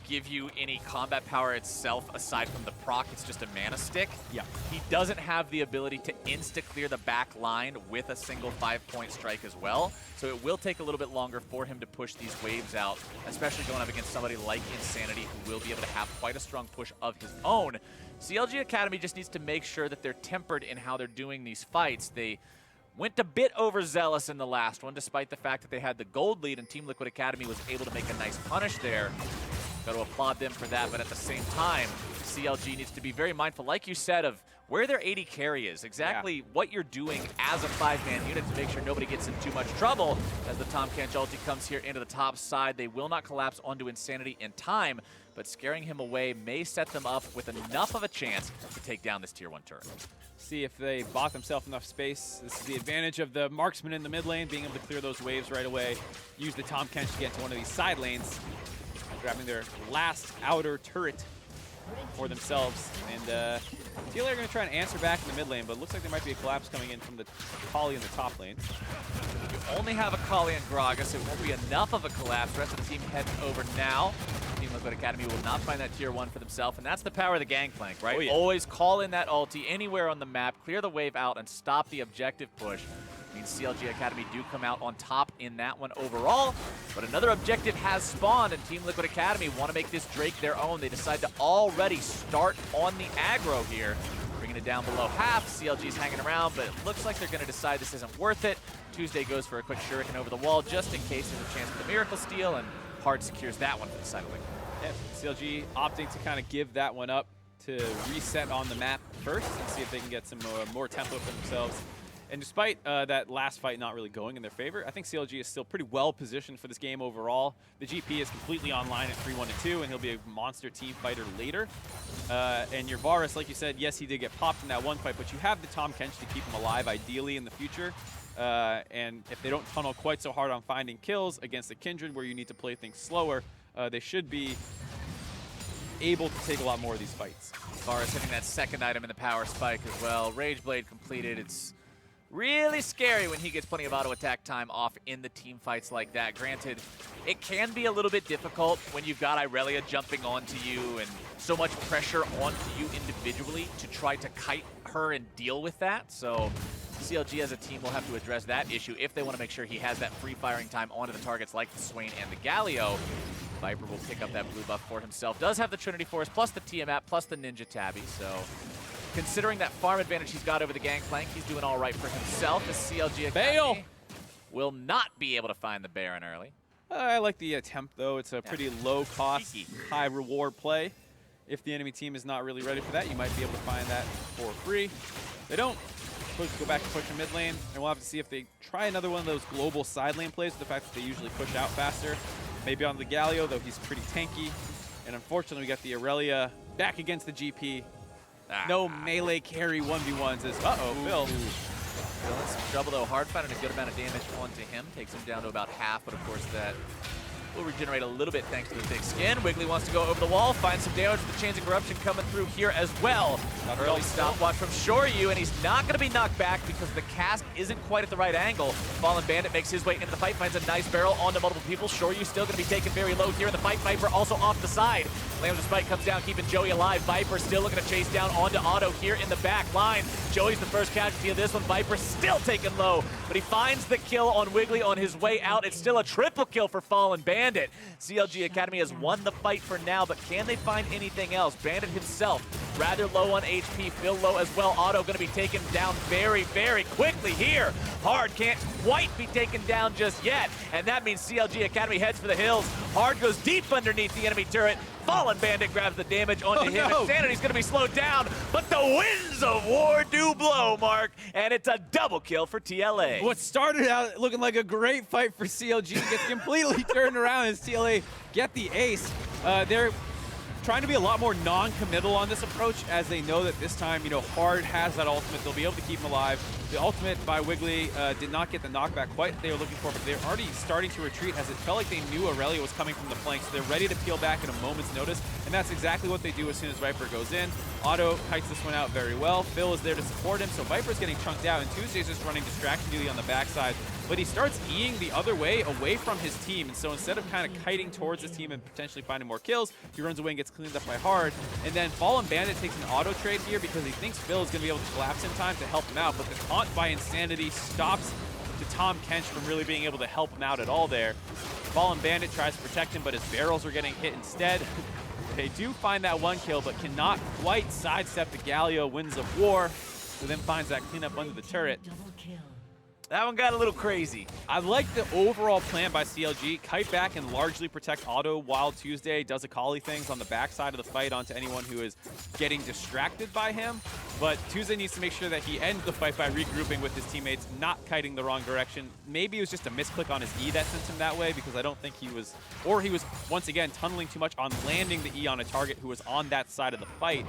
give you any combat power itself aside from the proc, it's just a mana stick. Yeah. He doesn't have the ability to insta-clear the back line with a single 5-point strike as well. So it will take a little bit longer for him to push these waves out, especially going up against somebody like Insanity, who will be able to have quite a strong push of his own. CLG Academy just needs to make sure that they're tempered in how they're doing these fights. They went a bit overzealous in the last one, despite the fact that they had the gold lead and Team Liquid Academy was able to make a nice punish there. Got to applaud them for that, but at the same time, CLG needs to be very mindful, like you said, of where their AD carry is, exactly what you're doing as a 5-man unit to make sure nobody gets in too much trouble. As the Tahm Kench ulti comes here into the top side, they will not collapse onto Insanity in time, but scaring him away may set them up with enough of a chance to take down this tier 1 turret. See if they bought themselves enough space. This is the advantage of the marksman in the mid lane, being able to clear those waves right away. Use the Tahm Kench to get into one of these side lanes, grabbing their last outer turret for themselves. And TLA are going to try and answer back in the mid lane, but it looks like there might be a collapse coming in from the Akali in the top lane. You only have Akali and Gragas. It won't be enough of a collapse. The rest of the team heading over now. Team Liquid Academy will not find that tier 1 for themselves, and that's the power of the gangplank, right? Oh, yeah. Always call in that ulti anywhere on the map, clear the wave out, and stop the objective push. Means CLG Academy do come out on top in that one overall, but another objective has spawned, and Team Liquid Academy want to make this Drake their own. They decide to already start on the aggro here, bringing it down below half. CLG's hanging around, but it looks like they're going to decide this isn't worth it. Tuesday goes for a quick shuriken over the wall just in case there's a chance for the Miracle Steal, and Hard secures that one for the side of Liquid. Yeah, CLG opting to kind of give that one up to reset on the map first and see if they can get some more tempo for themselves. And despite that last fight not really going in their favor, I think CLG is still pretty well positioned for this game overall. The GP is completely online at 3-1-2, and he'll be a monster team fighter later. And your Varus, like you said, yes, he did get popped in that one fight, but you have the Tahm Kench to keep him alive, ideally, in the future. And if they don't tunnel quite so hard on finding kills against the Kindred, where you need to play things slower, they should be able to take a lot more of these fights. Varus hitting that second item in the power spike as well. Rage Blade completed. It's really scary when he gets plenty of auto attack time off in the team fights like that. Granted, it can be a little bit difficult when you've got Irelia jumping onto you and so much pressure onto you individually to try to kite her and deal with that. So CLG as a team will have to address that issue if they want to make sure he has that free firing time onto the targets like the Swain and the Galio. Viper will pick up that blue buff for himself. Does have the Trinity Force plus the Tiamat plus the Ninja Tabby, so considering that farm advantage he's got over the Gangplank, he's doing all right for himself. The CLG Academy will not be able to find the Baron early. I like the attempt, though. It's a pretty low-cost, high-reward play. If the enemy team is not really ready for that, you might be able to find that for free. They don't go back and push in mid lane, and we'll have to see if they try another one of those global side lane plays with the fact that they usually push out faster. Maybe on the Galio, though he's pretty tanky. And unfortunately, we got the Irelia back against the GP. No melee carry 1v1s. Uh-oh, Phil. Phil in some trouble, though. Hard finding a good amount of damage onto him. Takes him down to about half, but of course that will regenerate a little bit thanks to the thick skin. Wiggly wants to go over the wall, find some damage with the Chains of Corruption coming through here as well. Early stopwatch from Shoryu, and he's not going to be knocked back because the cast isn't quite at the right angle. Fallen Bandit makes his way into the fight, finds a nice barrel onto multiple people. Shoryu still going to be taken very low here in the fight. Viper also off the side. Lamb's Spike comes down, keeping Joey alive. Viper still looking to chase down onto Otto here in the back line. Joey's the first casualty of this one. Viper still taken low, but he finds the kill on Wiggly on his way out. It's still a triple kill for Fallen Bandit. CLG Academy has won the fight for now, but can they find anything else? Bandit himself rather low on HP, Phil low as well. Otto going to be taken down very, very quickly here. Hard can't quite be taken down just yet, and that means CLG Academy heads for the hills. Hard goes deep underneath the enemy turret. Fallen Bandit grabs the damage onto him. No. Insanity's going to be slowed down, but the winds of war do blow, Mark, and it's a double kill for TLA. What started out looking like a great fight for CLG gets completely turned around as TLA get the ace. They're trying to be a lot more non-committal on this approach, as they know that this time, Hard has that ultimate. They'll be able to keep him alive. The ultimate by Wiggly did not get the knockback quite they were looking for, but they're already starting to retreat, as it felt like they knew Irelia was coming from the flank, so they're ready to peel back at a moment's notice, and that's exactly what they do as soon as Viper goes in. Otto kites this one out very well. Phil is there to support him, so Viper's getting chunked out, and Tuesday's just running distraction duty on the backside, but he starts eing the other way, away from his team, and so instead of kind of kiting towards his team and potentially finding more kills, he runs away and gets cleaned up by Hard, and then Fallen Bandit takes an auto trade here because he thinks Phil is going to be able to collapse in time to help him out, but the taunt by Insanity stops the Tahm Kench from really being able to help him out at all there. Fallen Bandit tries to protect him, but his barrels are getting hit instead. They do find that one kill, but cannot quite sidestep the Galio Winds of War, who then finds that cleanup under the turret. That one got a little crazy. I like the overall plan by CLG. Kite back and largely protect Otto while Tuesday does Akali things on the backside of the fight onto anyone who is getting distracted by him. But Tuesday needs to make sure that he ends the fight by regrouping with his teammates, not kiting the wrong direction. Maybe it was just a misclick on his E that sent him that way, because I don't think he was, or he was once again tunneling too much on landing the E on a target who was on that side of the fight.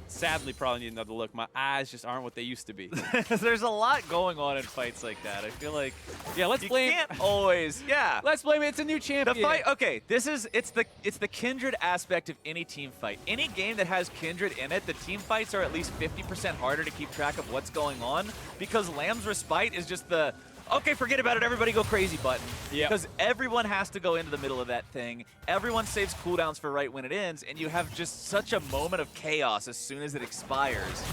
Sadly, probably need another look. My eyes just aren't what they used to be. There's a lot going on in fights like that. I feel like let's blame. You can't always. Let's blame it. It's a new champion. The fight. Okay, it's the Kindred aspect of any team fight. Any game that has Kindred in it, the team fights are at least 50% harder to keep track of what's going on, because Lamb's Respite is just the Okay, forget about it. Everybody go crazy button. Yeah. Because everyone has to go into the middle of that thing. Everyone saves cooldowns for right when it ends, and you have just such a moment of chaos as soon as it expires.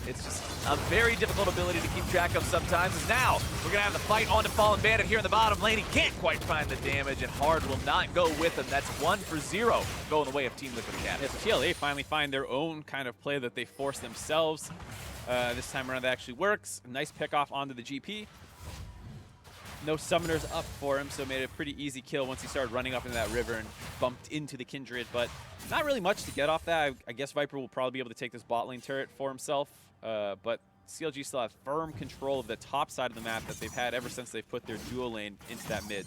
It's just a very difficult ability to keep track of sometimes. As now, we're going to have the fight on to Fallen Bandit here in the bottom lane. He can't quite find the damage, and Hard will not go with him. That's 1-for-0 going the way of Team Liquid Academy. Yeah, so TLA finally find their own kind of play that they force themselves. This time around that actually works. Nice pickoff onto the GP. No summoners up for him, so made it a pretty easy kill once he started running up into that river and bumped into the Kindred, but not really much to get off that. I guess Viper will probably be able to take this bot lane turret for himself, but CLG still have firm control of the top side of the map that they've had ever since they've put their dual lane into that mid.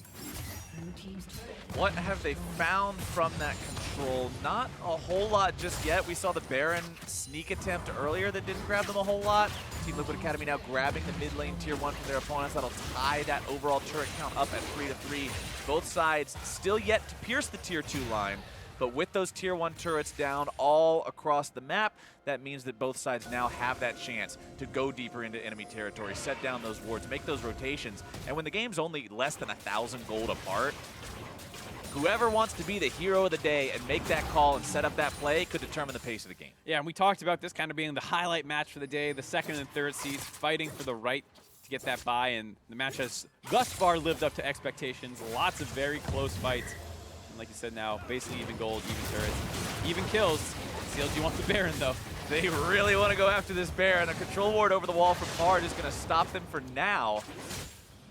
What have they found from that control? Not a whole lot just yet. We saw the Baron sneak attempt earlier that didn't grab them a whole lot. Team Liquid Academy now grabbing the mid lane tier 1 from their opponents. That'll tie that overall turret count up at 3-3. Both sides still yet to pierce the tier 2 line. But with those tier 1 turrets down all across the map, that means that both sides now have that chance to go deeper into enemy territory, set down those wards, make those rotations. And when the game's only less than 1,000 gold apart, whoever wants to be the hero of the day and make that call and set up that play could determine the pace of the game. Yeah, and we talked about this kind of being the highlight match for the day, the second and third seeds fighting for the right to get that bye, and the match has thus far lived up to expectations. Lots of very close fights. Like you said now, basically even gold, even turrets, even kills. CLG wants the Baron though. They really want to go after this Baron. A control ward over the wall from Hard is going to stop them for now.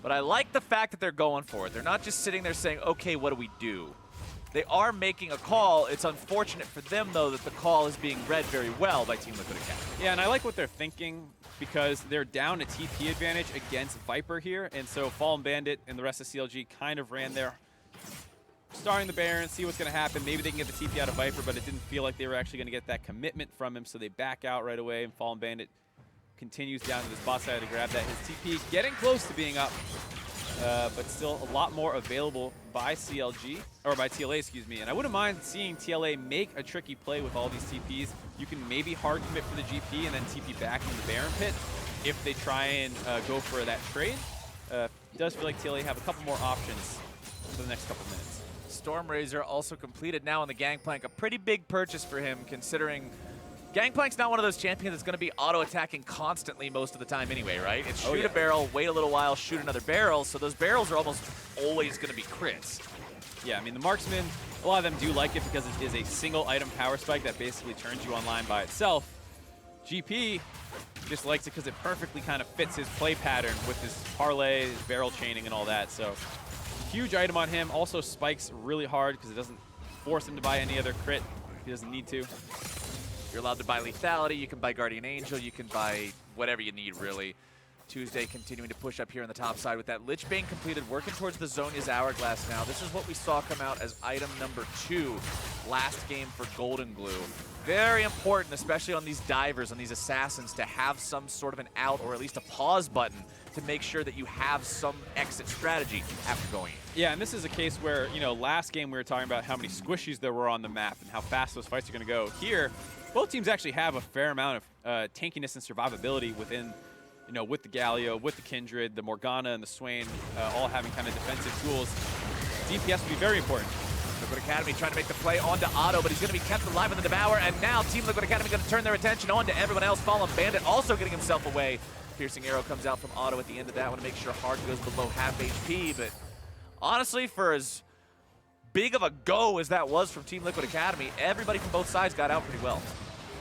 But I like the fact that they're going for it. They're not just sitting there saying, okay, what do we do? They are making a call. It's unfortunate for them, though, that the call is being read very well by Team Liquid Academy. Yeah, and I like what they're thinking because they're down a TP advantage against Viper here, and so Fallen Bandit and the rest of CLG kind of ran there, starting the Baron, see what's going to happen. Maybe they can get the TP out of Viper, but it didn't feel like they were actually going to get that commitment from him, so they back out right away, and Fallen Bandit continues down to this bot side to grab that. His TP getting close to being up, but still a lot more available by CLG, or by TLA, excuse me. And I wouldn't mind seeing TLA make a tricky play with all these TPs. You can maybe hard commit for the GP and then TP back in the Baron pit if they try and go for that trade. It does feel like TLA have a couple more options for the next couple minutes. Stormrazor also completed now on the Gangplank. A pretty big purchase for him, considering Gangplank's not one of those champions that's going to be auto-attacking constantly most of the time anyway, right? It's shoot a barrel, wait a little while, shoot another barrel, so those barrels are almost always going to be crits. Yeah, I mean, the marksmen, a lot of them do like it because it is a single item power spike that basically turns you online by itself. GP just likes it because it perfectly kind of fits his play pattern with his parlay, his barrel chaining, and all that. So huge item on him. Also spikes really hard because it doesn't force him to buy any other crit. He doesn't need to. You're allowed to buy lethality, you can buy Guardian Angel, you can buy whatever you need, really. Tuesday continuing to push up here on the top side with that Lich Bane completed, working towards the Zhonya's Hourglass now. This is what we saw come out as item number 2 last game for Golden Glue. Very important, especially on these divers, on these assassins, to have some sort of an out or at least a pause button to make sure that you have some exit strategy after going in. Yeah, and this is a case where, you know, last game we were talking about how many squishies there were on the map and how fast those fights are going to go. Here, both teams actually have a fair amount of tankiness and survivability within, you know, with the Galio, with the Kindred, the Morgana, and the Swain, all having kind of defensive tools. DPS will be very important. Liquid Academy trying to make the play onto Otto, but he's going to be kept alive in the Devour, and now Team Liquid Academy going to turn their attention on to everyone else. Fallen Bandit also getting himself away. Piercing arrow comes out from Otto at the end of that one to make sure Hard goes below half HP, but honestly, for as big of a go as that was from Team Liquid Academy, everybody from both sides got out pretty well.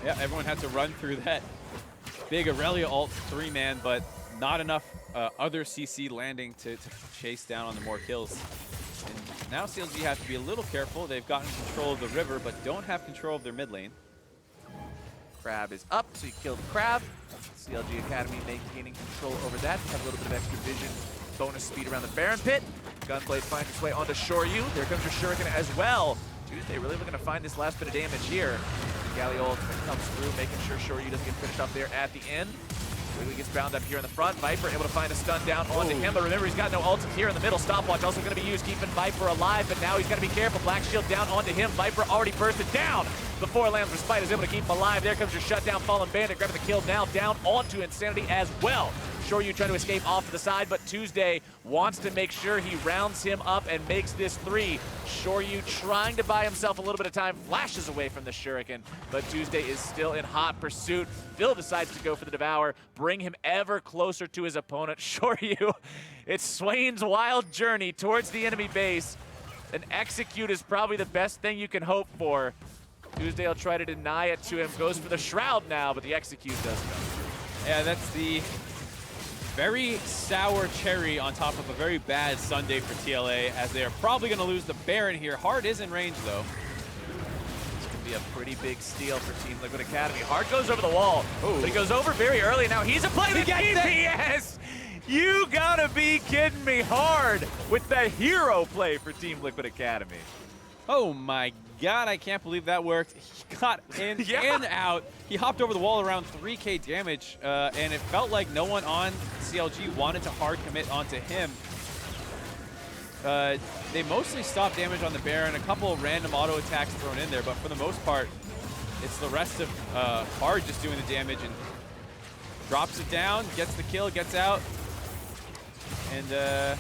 Yeah, everyone had to run through that big Aurelia ult 3-man, but not enough other CC landing to chase down on the more kills. And now CLG have to be a little careful. They've gotten control of the river, but don't have control of their mid lane. Crab is up, so you kill the Crab. CLG Academy gaining control over that. Have a little bit of extra vision, bonus speed around the Baron pit. Gunblade finds its way onto Shoryu. There comes your Shuriken as well. Tuesday really looking to find this last bit of damage here. Galio ultimate comes through, making sure Shoryu doesn't get finished up there at the end. Wiggly gets bound up here in the front. Viper able to find a stun down onto him, but remember he's got no ultimate here in the middle. Stopwatch also going to be used, keeping Viper alive, but now he's got to be careful. Black Shield down onto him. Viper already bursted down before Lamb's Respite is able to keep him alive. There comes your shutdown. Fallen Bandit grabbing the kill now, down onto Insanity as well. Shoryu trying to escape off to the side, but Tuesday wants to make sure he rounds him up and makes this 3. Shoryu trying to buy himself a little bit of time, flashes away from the shuriken, but Tuesday is still in hot pursuit. Phil decides to go for the Devour, bring him ever closer to his opponent. Shoryu, it's Swain's wild journey towards the enemy base. An execute is probably the best thing you can hope for. Tuesday will try to deny it to him, goes for the Shroud now, but the execute does come. Yeah, that's the very sour cherry on top of a very bad Sunday for TLA, as they are probably going to lose the Baron here. Hard is in range, though. This could be a pretty big steal for Team Liquid Academy. Hard goes over the wall, Ooh. but he goes over very early. Now he's a play with DPS! You gotta be kidding me. Hard with the hero play for Team Liquid Academy. Oh my god, I can't believe that worked. He got in and out. He hopped over the wall around 3k damage, and it felt like no one on CLG wanted to hard commit onto him. They mostly stopped damage on the Baron, a couple of random auto attacks thrown in there, but for the most part, it's the rest of Hard just doing the damage, and drops it down, gets the kill, gets out, and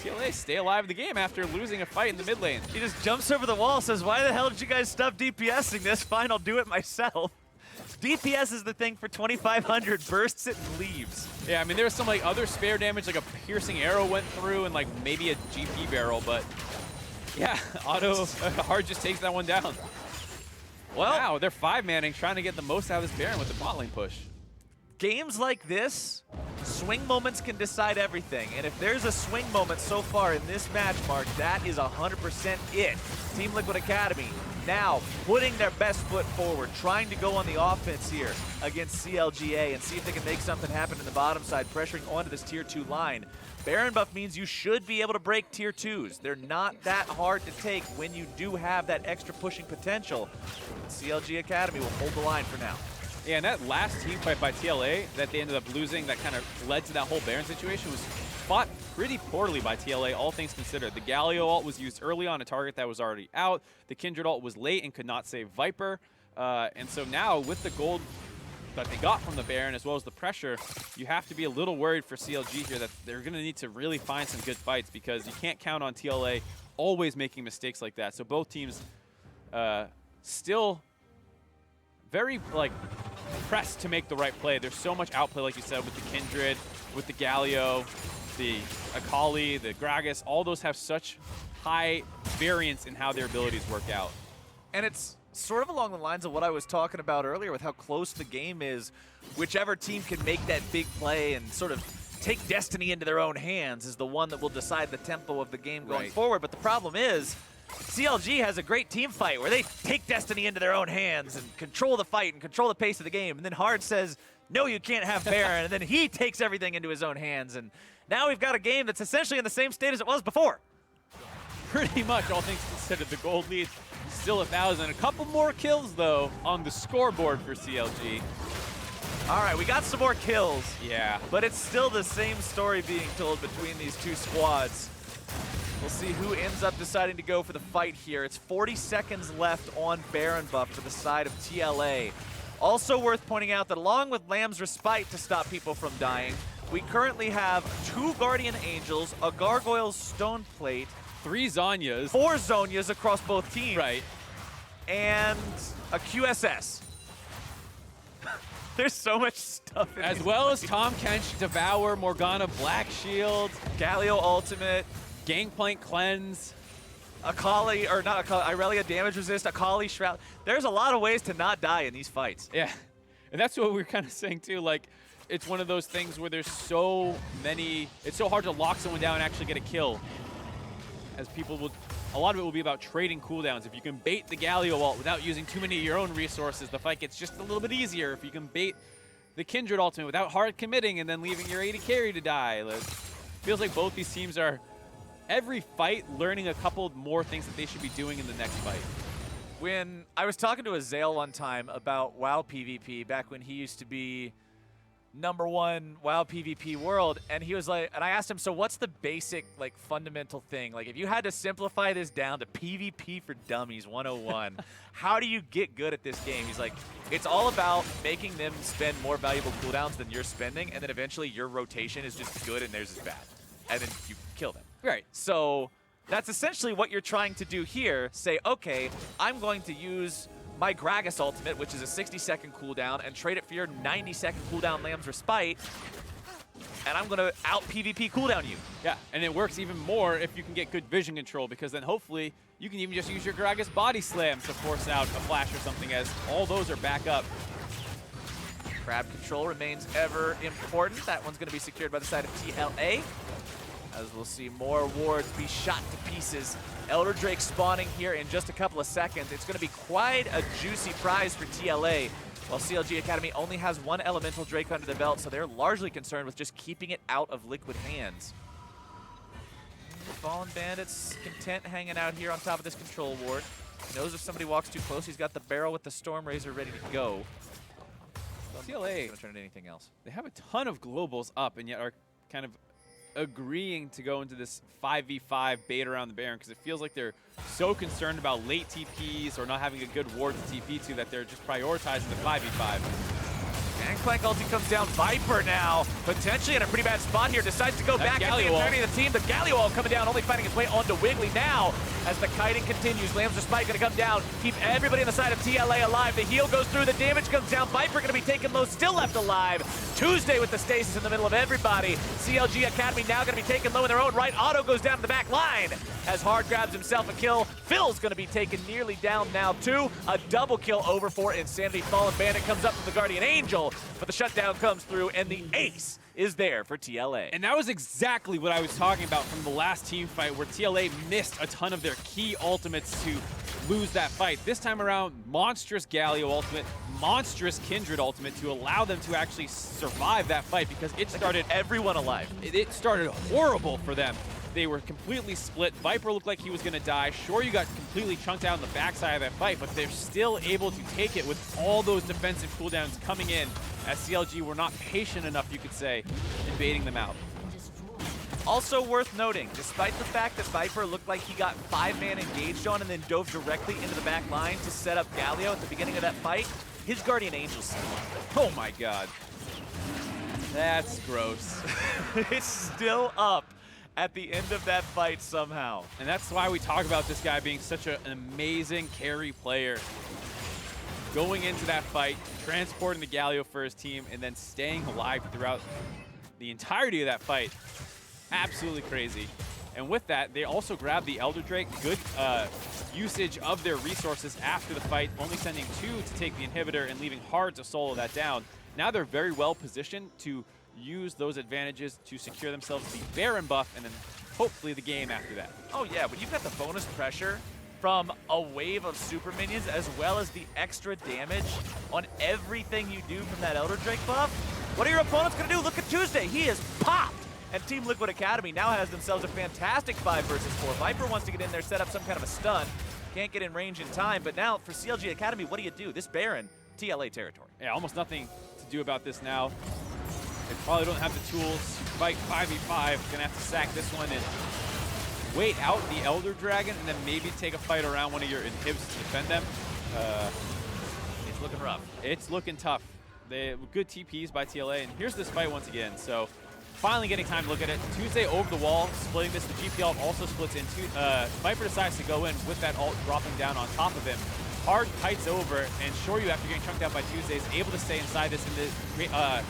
TLA stay alive the game after losing a fight in the mid lane. He just jumps over the wall, says, why the hell did you guys stop DPSing this? Fine, I'll do it myself. DPS is the thing for 2,500, bursts it and leaves. Yeah, I mean, there was some like other spare damage, like a piercing arrow went through and like maybe a GP barrel, but yeah, Hard just takes that one down. Well, wow, they're 5-manning, trying to get the most out of this Baron with the bot lane push. Games like this, swing moments can decide everything. And if there's a swing moment so far in this match, Mark, that is 100% it. Team Liquid Academy now putting their best foot forward, trying to go on the offense here against CLGA and see if they can make something happen in the bottom side, pressuring onto this tier 2 line. Baron buff means you should be able to break tier 2s. They're not that hard to take when you do have that extra pushing potential. CLG Academy will hold the line for now. Yeah, and that last team fight by TLA that they ended up losing that kind of led to that whole Baron situation was fought pretty poorly by TLA, all things considered. The Galio ult was used early on a target that was already out. The Kindred ult was late and could not save Viper. And so now with the gold that they got from the Baron as well as the pressure, you have to be a little worried for CLG here that they're going to need to really find some good fights because you can't count on TLA always making mistakes like that. So both teams still very pressed to make the right play. There's so much outplay, like you said, with the Kindred, with the Galio, the Akali, the Gragas. All those have such high variance in how their abilities work out. And it's sort of along the lines of what I was talking about earlier with how close the game is. Whichever team can make that big play and sort of take destiny into their own hands is the one that will decide the tempo of the game going forward. But the problem is, CLG has a great team fight where they take destiny into their own hands and control the fight and control the pace of the game. And then Hard says, no, you can't have Baron. And then he takes everything into his own hands. And now we've got a game that's essentially in the same state as it was before. Pretty much, all things considered, the gold lead still 1,000. A couple more kills, though, on the scoreboard for CLG. All right, we got some more kills. Yeah. But it's still the same story being told between these two squads. We'll see who ends up deciding to go for the fight here. It's 40 seconds left on Baron buff for the side of TLA. Also worth pointing out that along with Lamb's Respite to stop people from dying, we currently have 2 Guardian Angels, a Gargoyle's Stone Plate, 3 Zhonyas, 4 Zhonyas across both teams, right, and a QSS. There's so much stuff in as well as Tom Kench, Devour, Morgana, Black Shield, Galio Ultimate, Gangplank Cleanse, Akali, or not Akali, Irelia Damage Resist, Akali Shroud. There's a lot of ways to not die in these fights. Yeah, and that's what we were kind of saying too. Like, it's one of those things where there's so many, it's so hard to lock someone down and actually get a kill. As people will, a lot of it will be about trading cooldowns. If you can bait the Galio ult without using too many of your own resources, the fight gets just a little bit easier. If you can bait the Kindred ultimate without hard committing and then leaving your AD carry to die. Like, feels like both these teams are, every fight, learning a couple more things that they should be doing in the next fight. When I was talking to Azale one time about WoW PvP back when he used to be #1 WoW PvP world, and he was like, and I asked him, so what's the basic, like, fundamental thing? Like, if you had to simplify this down to PvP for Dummies 101, how do you get good at this game? He's like, it's all about making them spend more valuable cooldowns than you're spending, and then eventually your rotation is just good and theirs is bad, and then you kill them. Right. So that's essentially what you're trying to do here. Say, okay, I'm going to use my Gragas ultimate, which is a 60-second cooldown, and trade it for your 90-second cooldown Lamb's Respite, and I'm going to out-PvP cooldown you. Yeah, and it works even more if you can get good vision control, because then hopefully you can even just use your Gragas body slam to force out a flash or something, as all those are back up. Grab control remains ever important. That one's going to be secured by the side of TLA, as we'll see more wards be shot to pieces. Elder Drake spawning here in just a couple of seconds. It's going to be quite a juicy prize for TLA, while CLG Academy only has 1 Elemental Drake under the belt, so they're largely concerned with just keeping it out of Liquid hands. Fallen Bandit's content hanging out here on top of this control ward. He knows if somebody walks too close, he's got the barrel with the Storm Razor ready to go. TLA, gonna turn into anything else. They have a ton of globals up, and yet are kind of agreeing to go into this 5v5 bait around the Baron, because it feels like they're so concerned about late TPs or not having a good ward to TP to that they're just prioritizing the 5v5. Gangplank ulti comes down. Viper now, potentially in a pretty bad spot here, decides to go back into the entirety of the team. The Galliwall coming down, only finding its way onto Wiggly now. As the kiting continues, Lamb's Respite gonna come down, keep everybody on the side of TLA alive. The heal goes through, the damage comes down. Viper gonna be taken low, still left alive. Tuesday with the stasis in the middle of everybody. CLG Academy now gonna be taken low in their own right. Otto goes down to the back line as Hard grabs himself a kill. Phil's gonna be taken nearly down now too. A double kill over for Insanity. Fallen Bandit comes up to the Guardian Angel, but the shutdown comes through and the ace is there for TLA. And that was exactly what I was talking about from the last team fight, where TLA missed a ton of their key ultimates to lose that fight. This time around, monstrous Galio ultimate, monstrous Kindred ultimate to allow them to actually survive that fight, because it started everyone alive. It started horrible for them. They were completely split. Viper looked like he was going to die. Sure, you got completely chunked out on the backside of that fight, but they're still able to take it with all those defensive cooldowns coming in, as CLG were not patient enough, you could say, in baiting them out. Also worth noting, despite the fact that Viper looked like he got 5-man engaged on and then dove directly into the back line to set up Galio at the beginning of that fight, his Guardian Angel's still up. Oh my god. That's gross. It's still up at the end of that fight somehow. And that's why we talk about this guy being such an amazing carry player. Going into that fight, transporting the Galio for his team, and then staying alive throughout the entirety of that fight. Absolutely crazy. And with that, they also grabbed the Elder Drake. Good usage of their resources after the fight, only sending 2 to take the inhibitor and leaving Hard to solo that down. Now they're very well positioned to use those advantages to secure themselves the Baron buff, and then hopefully the game after that. Oh yeah, but you've got the bonus pressure from a wave of super minions, as well as the extra damage on everything you do from that Elder Drake buff. What are your opponents gonna do? Look at Tuesday, he is popped! And Team Liquid Academy now has themselves a fantastic 5 versus 4. Viper wants to get in there, set up some kind of a stun. Can't get in range in time, but now for CLG Academy, what do? This Baron, TLA territory. Yeah, almost nothing to do about this now. They probably don't have the tools to fight 5v5. Gonna have to sack this one and wait out the Elder Dragon, and then maybe take a fight around one of your inhibs to defend them. It's looking rough. It's looking tough. Good TPs by TLA, and here's this fight once again. So finally getting time to look at it. Tuesday over the wall, splitting this. The GP ult also splits in two. Viper decides to go in with that ult dropping down on top of him. Hard kites over, and Shoryu, after getting chunked out by Tuesday, is able to stay inside this. And the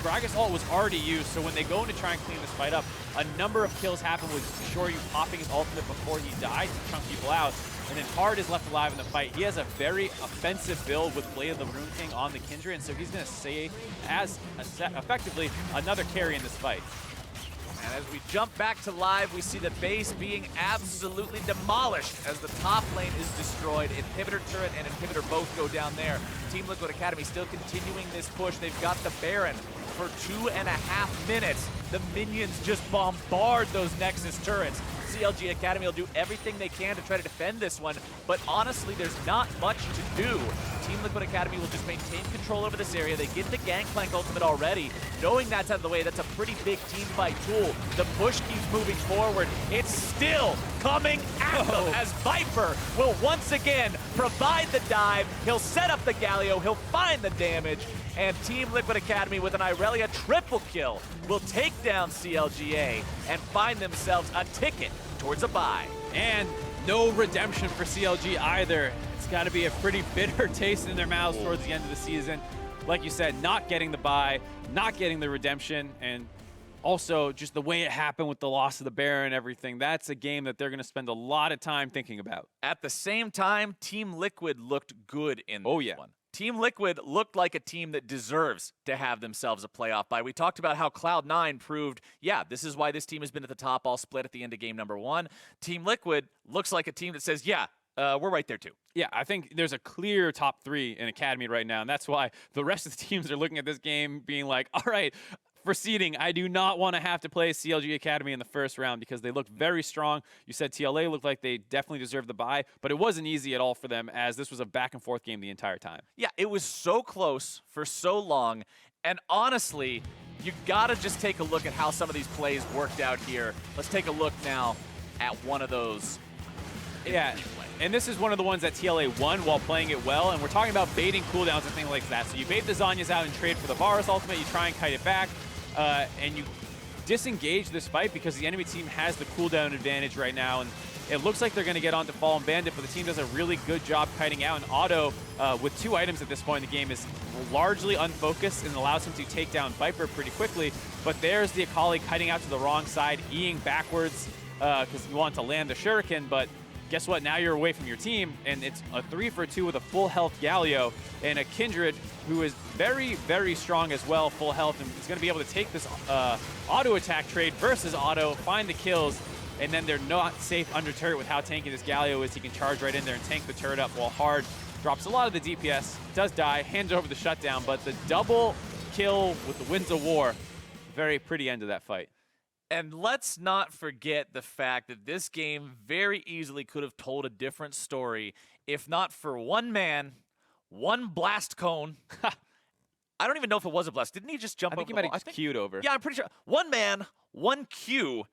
Gragas ult was already used, so when they go in to try and clean this fight up, a number of kills happen with Shoryu popping his ultimate before he dies to chunk people out. And then Hard is left alive in the fight. He has a very offensive build with Blade of the Rune King on the Kindred, and so he's going to stay as effectively another carry in this fight. And as we jump back to live, we see the base being absolutely demolished as the top lane is destroyed. Inhibitor turret and inhibitor both go down there. Team Liquid Academy still continuing this push. They've got the Baron for 2.5 minutes. The minions just bombard those Nexus turrets. CLG Academy will do everything they can to try to defend this one, but honestly, there's not much to do. Team Liquid Academy will just maintain control over this area. They get the Gangplank ultimate already. Knowing that's out of the way, that's a pretty big team fight tool. The push keeps moving forward. It's still coming at them as Viper will once again provide the dive. He'll set up the Galio, he'll find the damage, and Team Liquid Academy with an Irelia triple kill will take down CLGA and find themselves a ticket towards a bye. And no redemption for CLG either. It's got to be a pretty bitter taste in their mouths towards the end of the season. Like you said, not getting the bye, not getting the redemption, and also just the way it happened with the loss of the Baron and everything. That's a game that they're going to spend a lot of time thinking about. At the same time, Team Liquid looked good in this one. Team Liquid looked like a team that deserves to have themselves a playoff bye. We talked about how Cloud9 proved, yeah, this is why this team has been at the top all split at the end of game number 1. Team Liquid looks like a team that says, yeah, we're right there too. Yeah, I think there's a clear top 3 in Academy right now, and that's why the rest of the teams are looking at this game being like, all right, for seeding, I do not want to have to play CLG Academy in the first round because they looked very strong. You said TLA looked like they definitely deserved the bye, but it wasn't easy at all for them as this was a back-and-forth game the entire time. Yeah, it was so close for so long, and honestly, you got to just take a look at how some of these plays worked out here. Let's take a look now at one of those. Yeah, and this is one of the ones that TLA won while playing it well, and we're talking about baiting cooldowns and things like that. So you bait the Zhonya's out and trade for the Varus ultimate, you try and kite it back, and you disengage this fight because the enemy team has the cooldown advantage right now, and it looks like they're going to get onto Fallen Bandit, but the team does a really good job kiting out, and Otto, with 2 items at this point in the game, is largely unfocused and allows him to take down Viper pretty quickly, but there's the Akali kiting out to the wrong side, Eing backwards because you want to land the Shuriken, but guess what? Now you're away from your team, and it's a 3-for-2 with a full health Galio and a Kindred who is very, very strong as well, full health, and is going to be able to take this auto attack trade versus Otto, find the kills, and then they're not safe under turret with how tanky this Galio is. He can charge right in there and tank the turret up while Hard drops a lot of the DPS, does die, hands over the shutdown, but the double kill with the Winds of War, very pretty end of that fight. And let's not forget the fact that this game very easily could have told a different story if not for one man, one blast cone. I don't even know if it was a blast. Didn't he just jump over? I think he might have queued over. Yeah, I'm pretty sure. One man, one Q,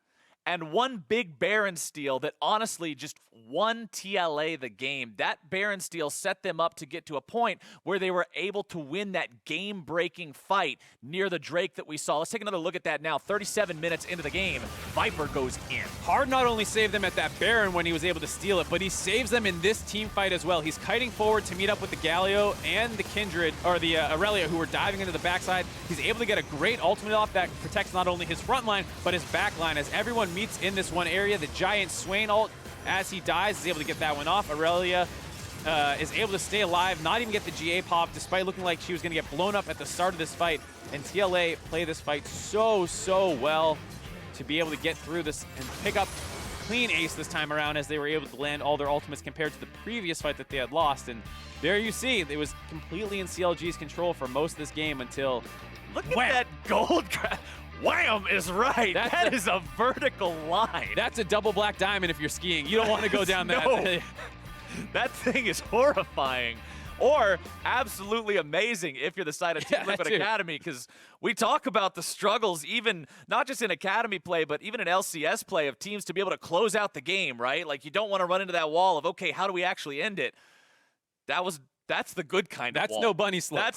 and one big Baron steal that honestly just won TLA the game. That Baron steal set them up to get to a point where they were able to win that game-breaking fight near the Drake that we saw. Let's take another look at that now. 37 minutes into the game, Viper goes in. Hard not only saved them at that Baron when he was able to steal it, but he saves them in this team fight as well. He's kiting forward to meet up with the Galio and the Kindred, or the Irelia, who were diving into the backside. He's able to get a great ultimate off that protects not only his front line, but his back line as everyone meets in this one area. The giant Swain ult, as he dies, is able to get that one off. Irelia is able to stay alive, not even get the GA pop, despite looking like she was going to get blown up at the start of this fight. And TLA play this fight so well to be able to get through this and pick up clean ace this time around as they were able to land all their ultimates compared to the previous fight that they had lost. And there you see, it was completely in CLG's control for most of this game until... Look at that gold grab. Wham is right. That is a vertical line. That's a double black diamond if you're skiing. You don't want to go down that. No. That thing is horrifying. Or absolutely amazing if you're the side of Team Liquid Academy, because we talk about the struggles, even not just in Academy play, but even in LCS play of teams to be able to close out the game, right? Like you don't want to run into that wall of, okay, how do we actually end it? That's the good kind of wall. That's no bunny slope.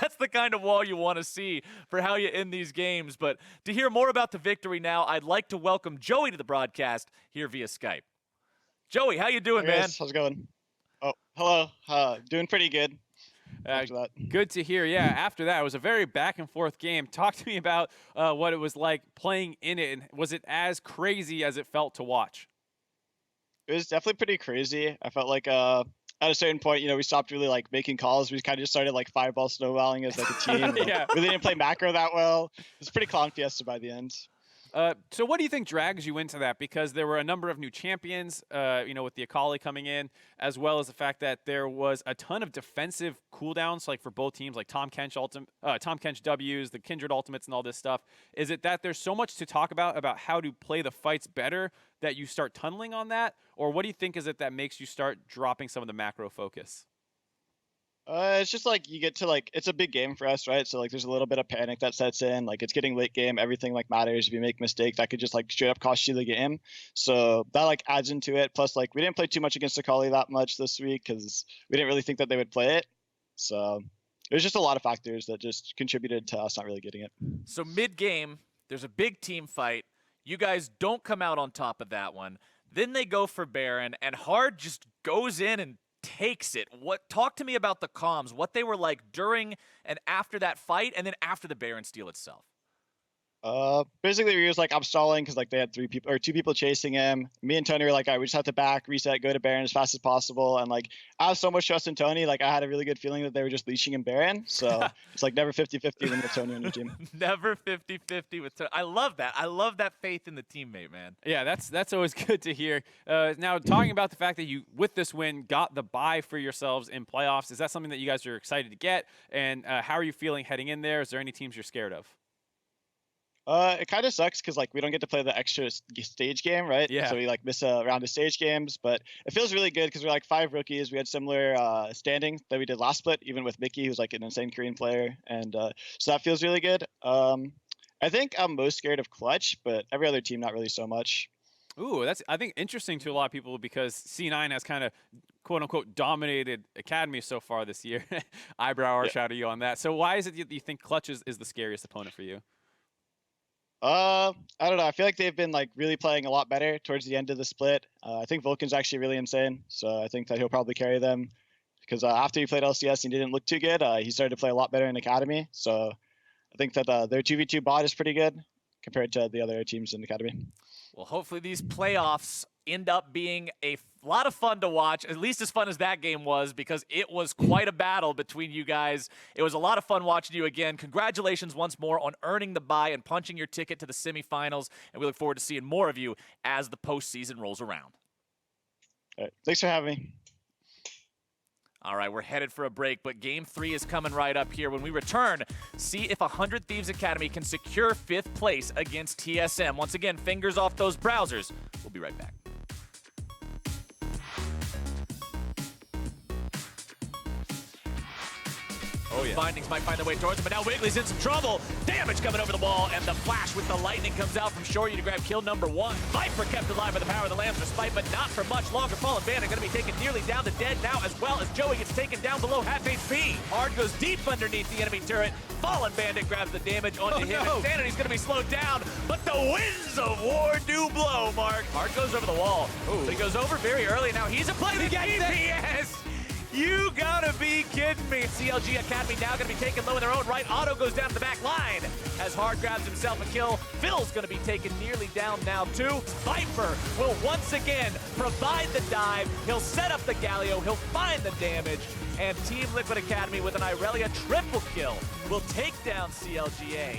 That's the kind of wall you want to see for how you end these games. But to hear more about the victory now, I'd like to welcome Joey to the broadcast here via Skype. Joey, how you doing, man? How's it going? Oh, hello. Doing pretty good. Good to hear. Yeah, after that, it was a very back and forth game. Talk to me about what it was like playing in it, and was it as crazy as it felt to watch? It was definitely pretty crazy. I felt like at a certain point, we stopped really like making calls. We kind of just started like fireball snowballing as like a team. Yeah. Really didn't play macro that well. It was pretty clown fiesta by the end. So what do you think drags you into that? Because there were a number of new champions, with the Akali coming in, as well as the fact that there was a ton of defensive cooldowns, like for both teams, like Tom Kench Ws, the Kindred ultimates, and all this stuff. Is it that there's so much to talk about how to play the fights better that you start tunneling on that, or what do you think is it that makes you start dropping some of the macro focus? It's just like you get to like it's a big game for us, right? So like there's a little bit of panic that sets in. Like it's getting late game, everything like matters. If you make a mistake, that could just like straight up cost you the game. So that like adds into it. Plus like we didn't play too much against Akali that much this week because we didn't really think that they would play it. So there's just a lot of factors that just contributed to us not really getting it. So mid-game, there's a big team fight. You guys don't come out on top of that one. Then they go for Baron, and Hard just goes in and takes it. Talk to me about the comms, what they were like during and after that fight, and then after the Baron steal itself. Basically he was like, I'm stalling because like they had 2 people chasing him. Me and Tony were like, all right, we just have to back, reset, go to Baron as fast as possible. And like I have so much trust in Tony, like I had a really good feeling that they were just leashing him Baron. So it's like never 50-50 when you have Tony on your team. Never 50-50 with Tony. I love that. I love that faith in the teammate, man. Yeah, that's always good to hear. Now, talking about the fact that you, with this win, got the bye for yourselves in playoffs, is that something that you guys are excited to get? And how are you feeling heading in there? Is there any teams you're scared of? It kind of sucks because like we don't get to play the extra stage game, right? Yeah. So we like miss a round of stage games, but it feels really good because we're like 5 rookies. We had similar standing that we did last split, even with Mickey, who's like an insane Korean player, and so that feels really good. I think I'm most scared of Clutch, but every other team not really so much. Ooh, that's, I think, interesting to a lot of people because C9 has kind of quote-unquote dominated Academy so far this year. Eyebrow arch out of you on that. So why is it that you think Clutch is the scariest opponent for you? I don't know. I feel like they've been like really playing a lot better towards the end of the split. I think Vulcan's actually really insane, so I think that he'll probably carry them because after he played LCS and he didn't look too good, he started to play a lot better in Academy. So I think that their 2v2 bot is pretty good compared to the other teams in Academy. Well, hopefully these playoffs end up being a lot of fun to watch, at least as fun as that game was, because it was quite a battle between you guys. It was a lot of fun watching you again. Congratulations once more on earning the bye and punching your ticket to the semifinals, and we look forward to seeing more of you as the postseason rolls around. All right. Thanks for having me. All right, we're headed for a break, but Game 3 is coming right up here. When we return, see if 100 Thieves Academy can secure 5th place against TSM. Once again, fingers off those browsers. We'll be right back. Oh, yeah. Findings might find their way towards him, but now Wiggly's in some trouble. Damage coming over the wall, and the flash with the lightning comes out from Shorty to grab kill number 1. Viper kept alive by the power of the Lamb's Respite, but not for much longer. Fallen Bandit going to be taken nearly down to dead now, as well as Joey gets taken down below half HP. Hard goes deep underneath the enemy turret. Fallen Bandit grabs the damage onto him. No. Insanity's going to be slowed down, but the winds of war do blow, Mark. Hard goes over the wall, but he goes over very early. Now he's a play with DPS. You gotta be kidding me. CLG Academy now gonna be taken low in their own right. Otto goes down to the back line as Hard grabs himself a kill. Phil's gonna be taken nearly down now too. Viper will once again provide the dive. He'll set up the Galio. He'll find the damage. And Team Liquid Academy with an Irelia triple kill will take down CLGA.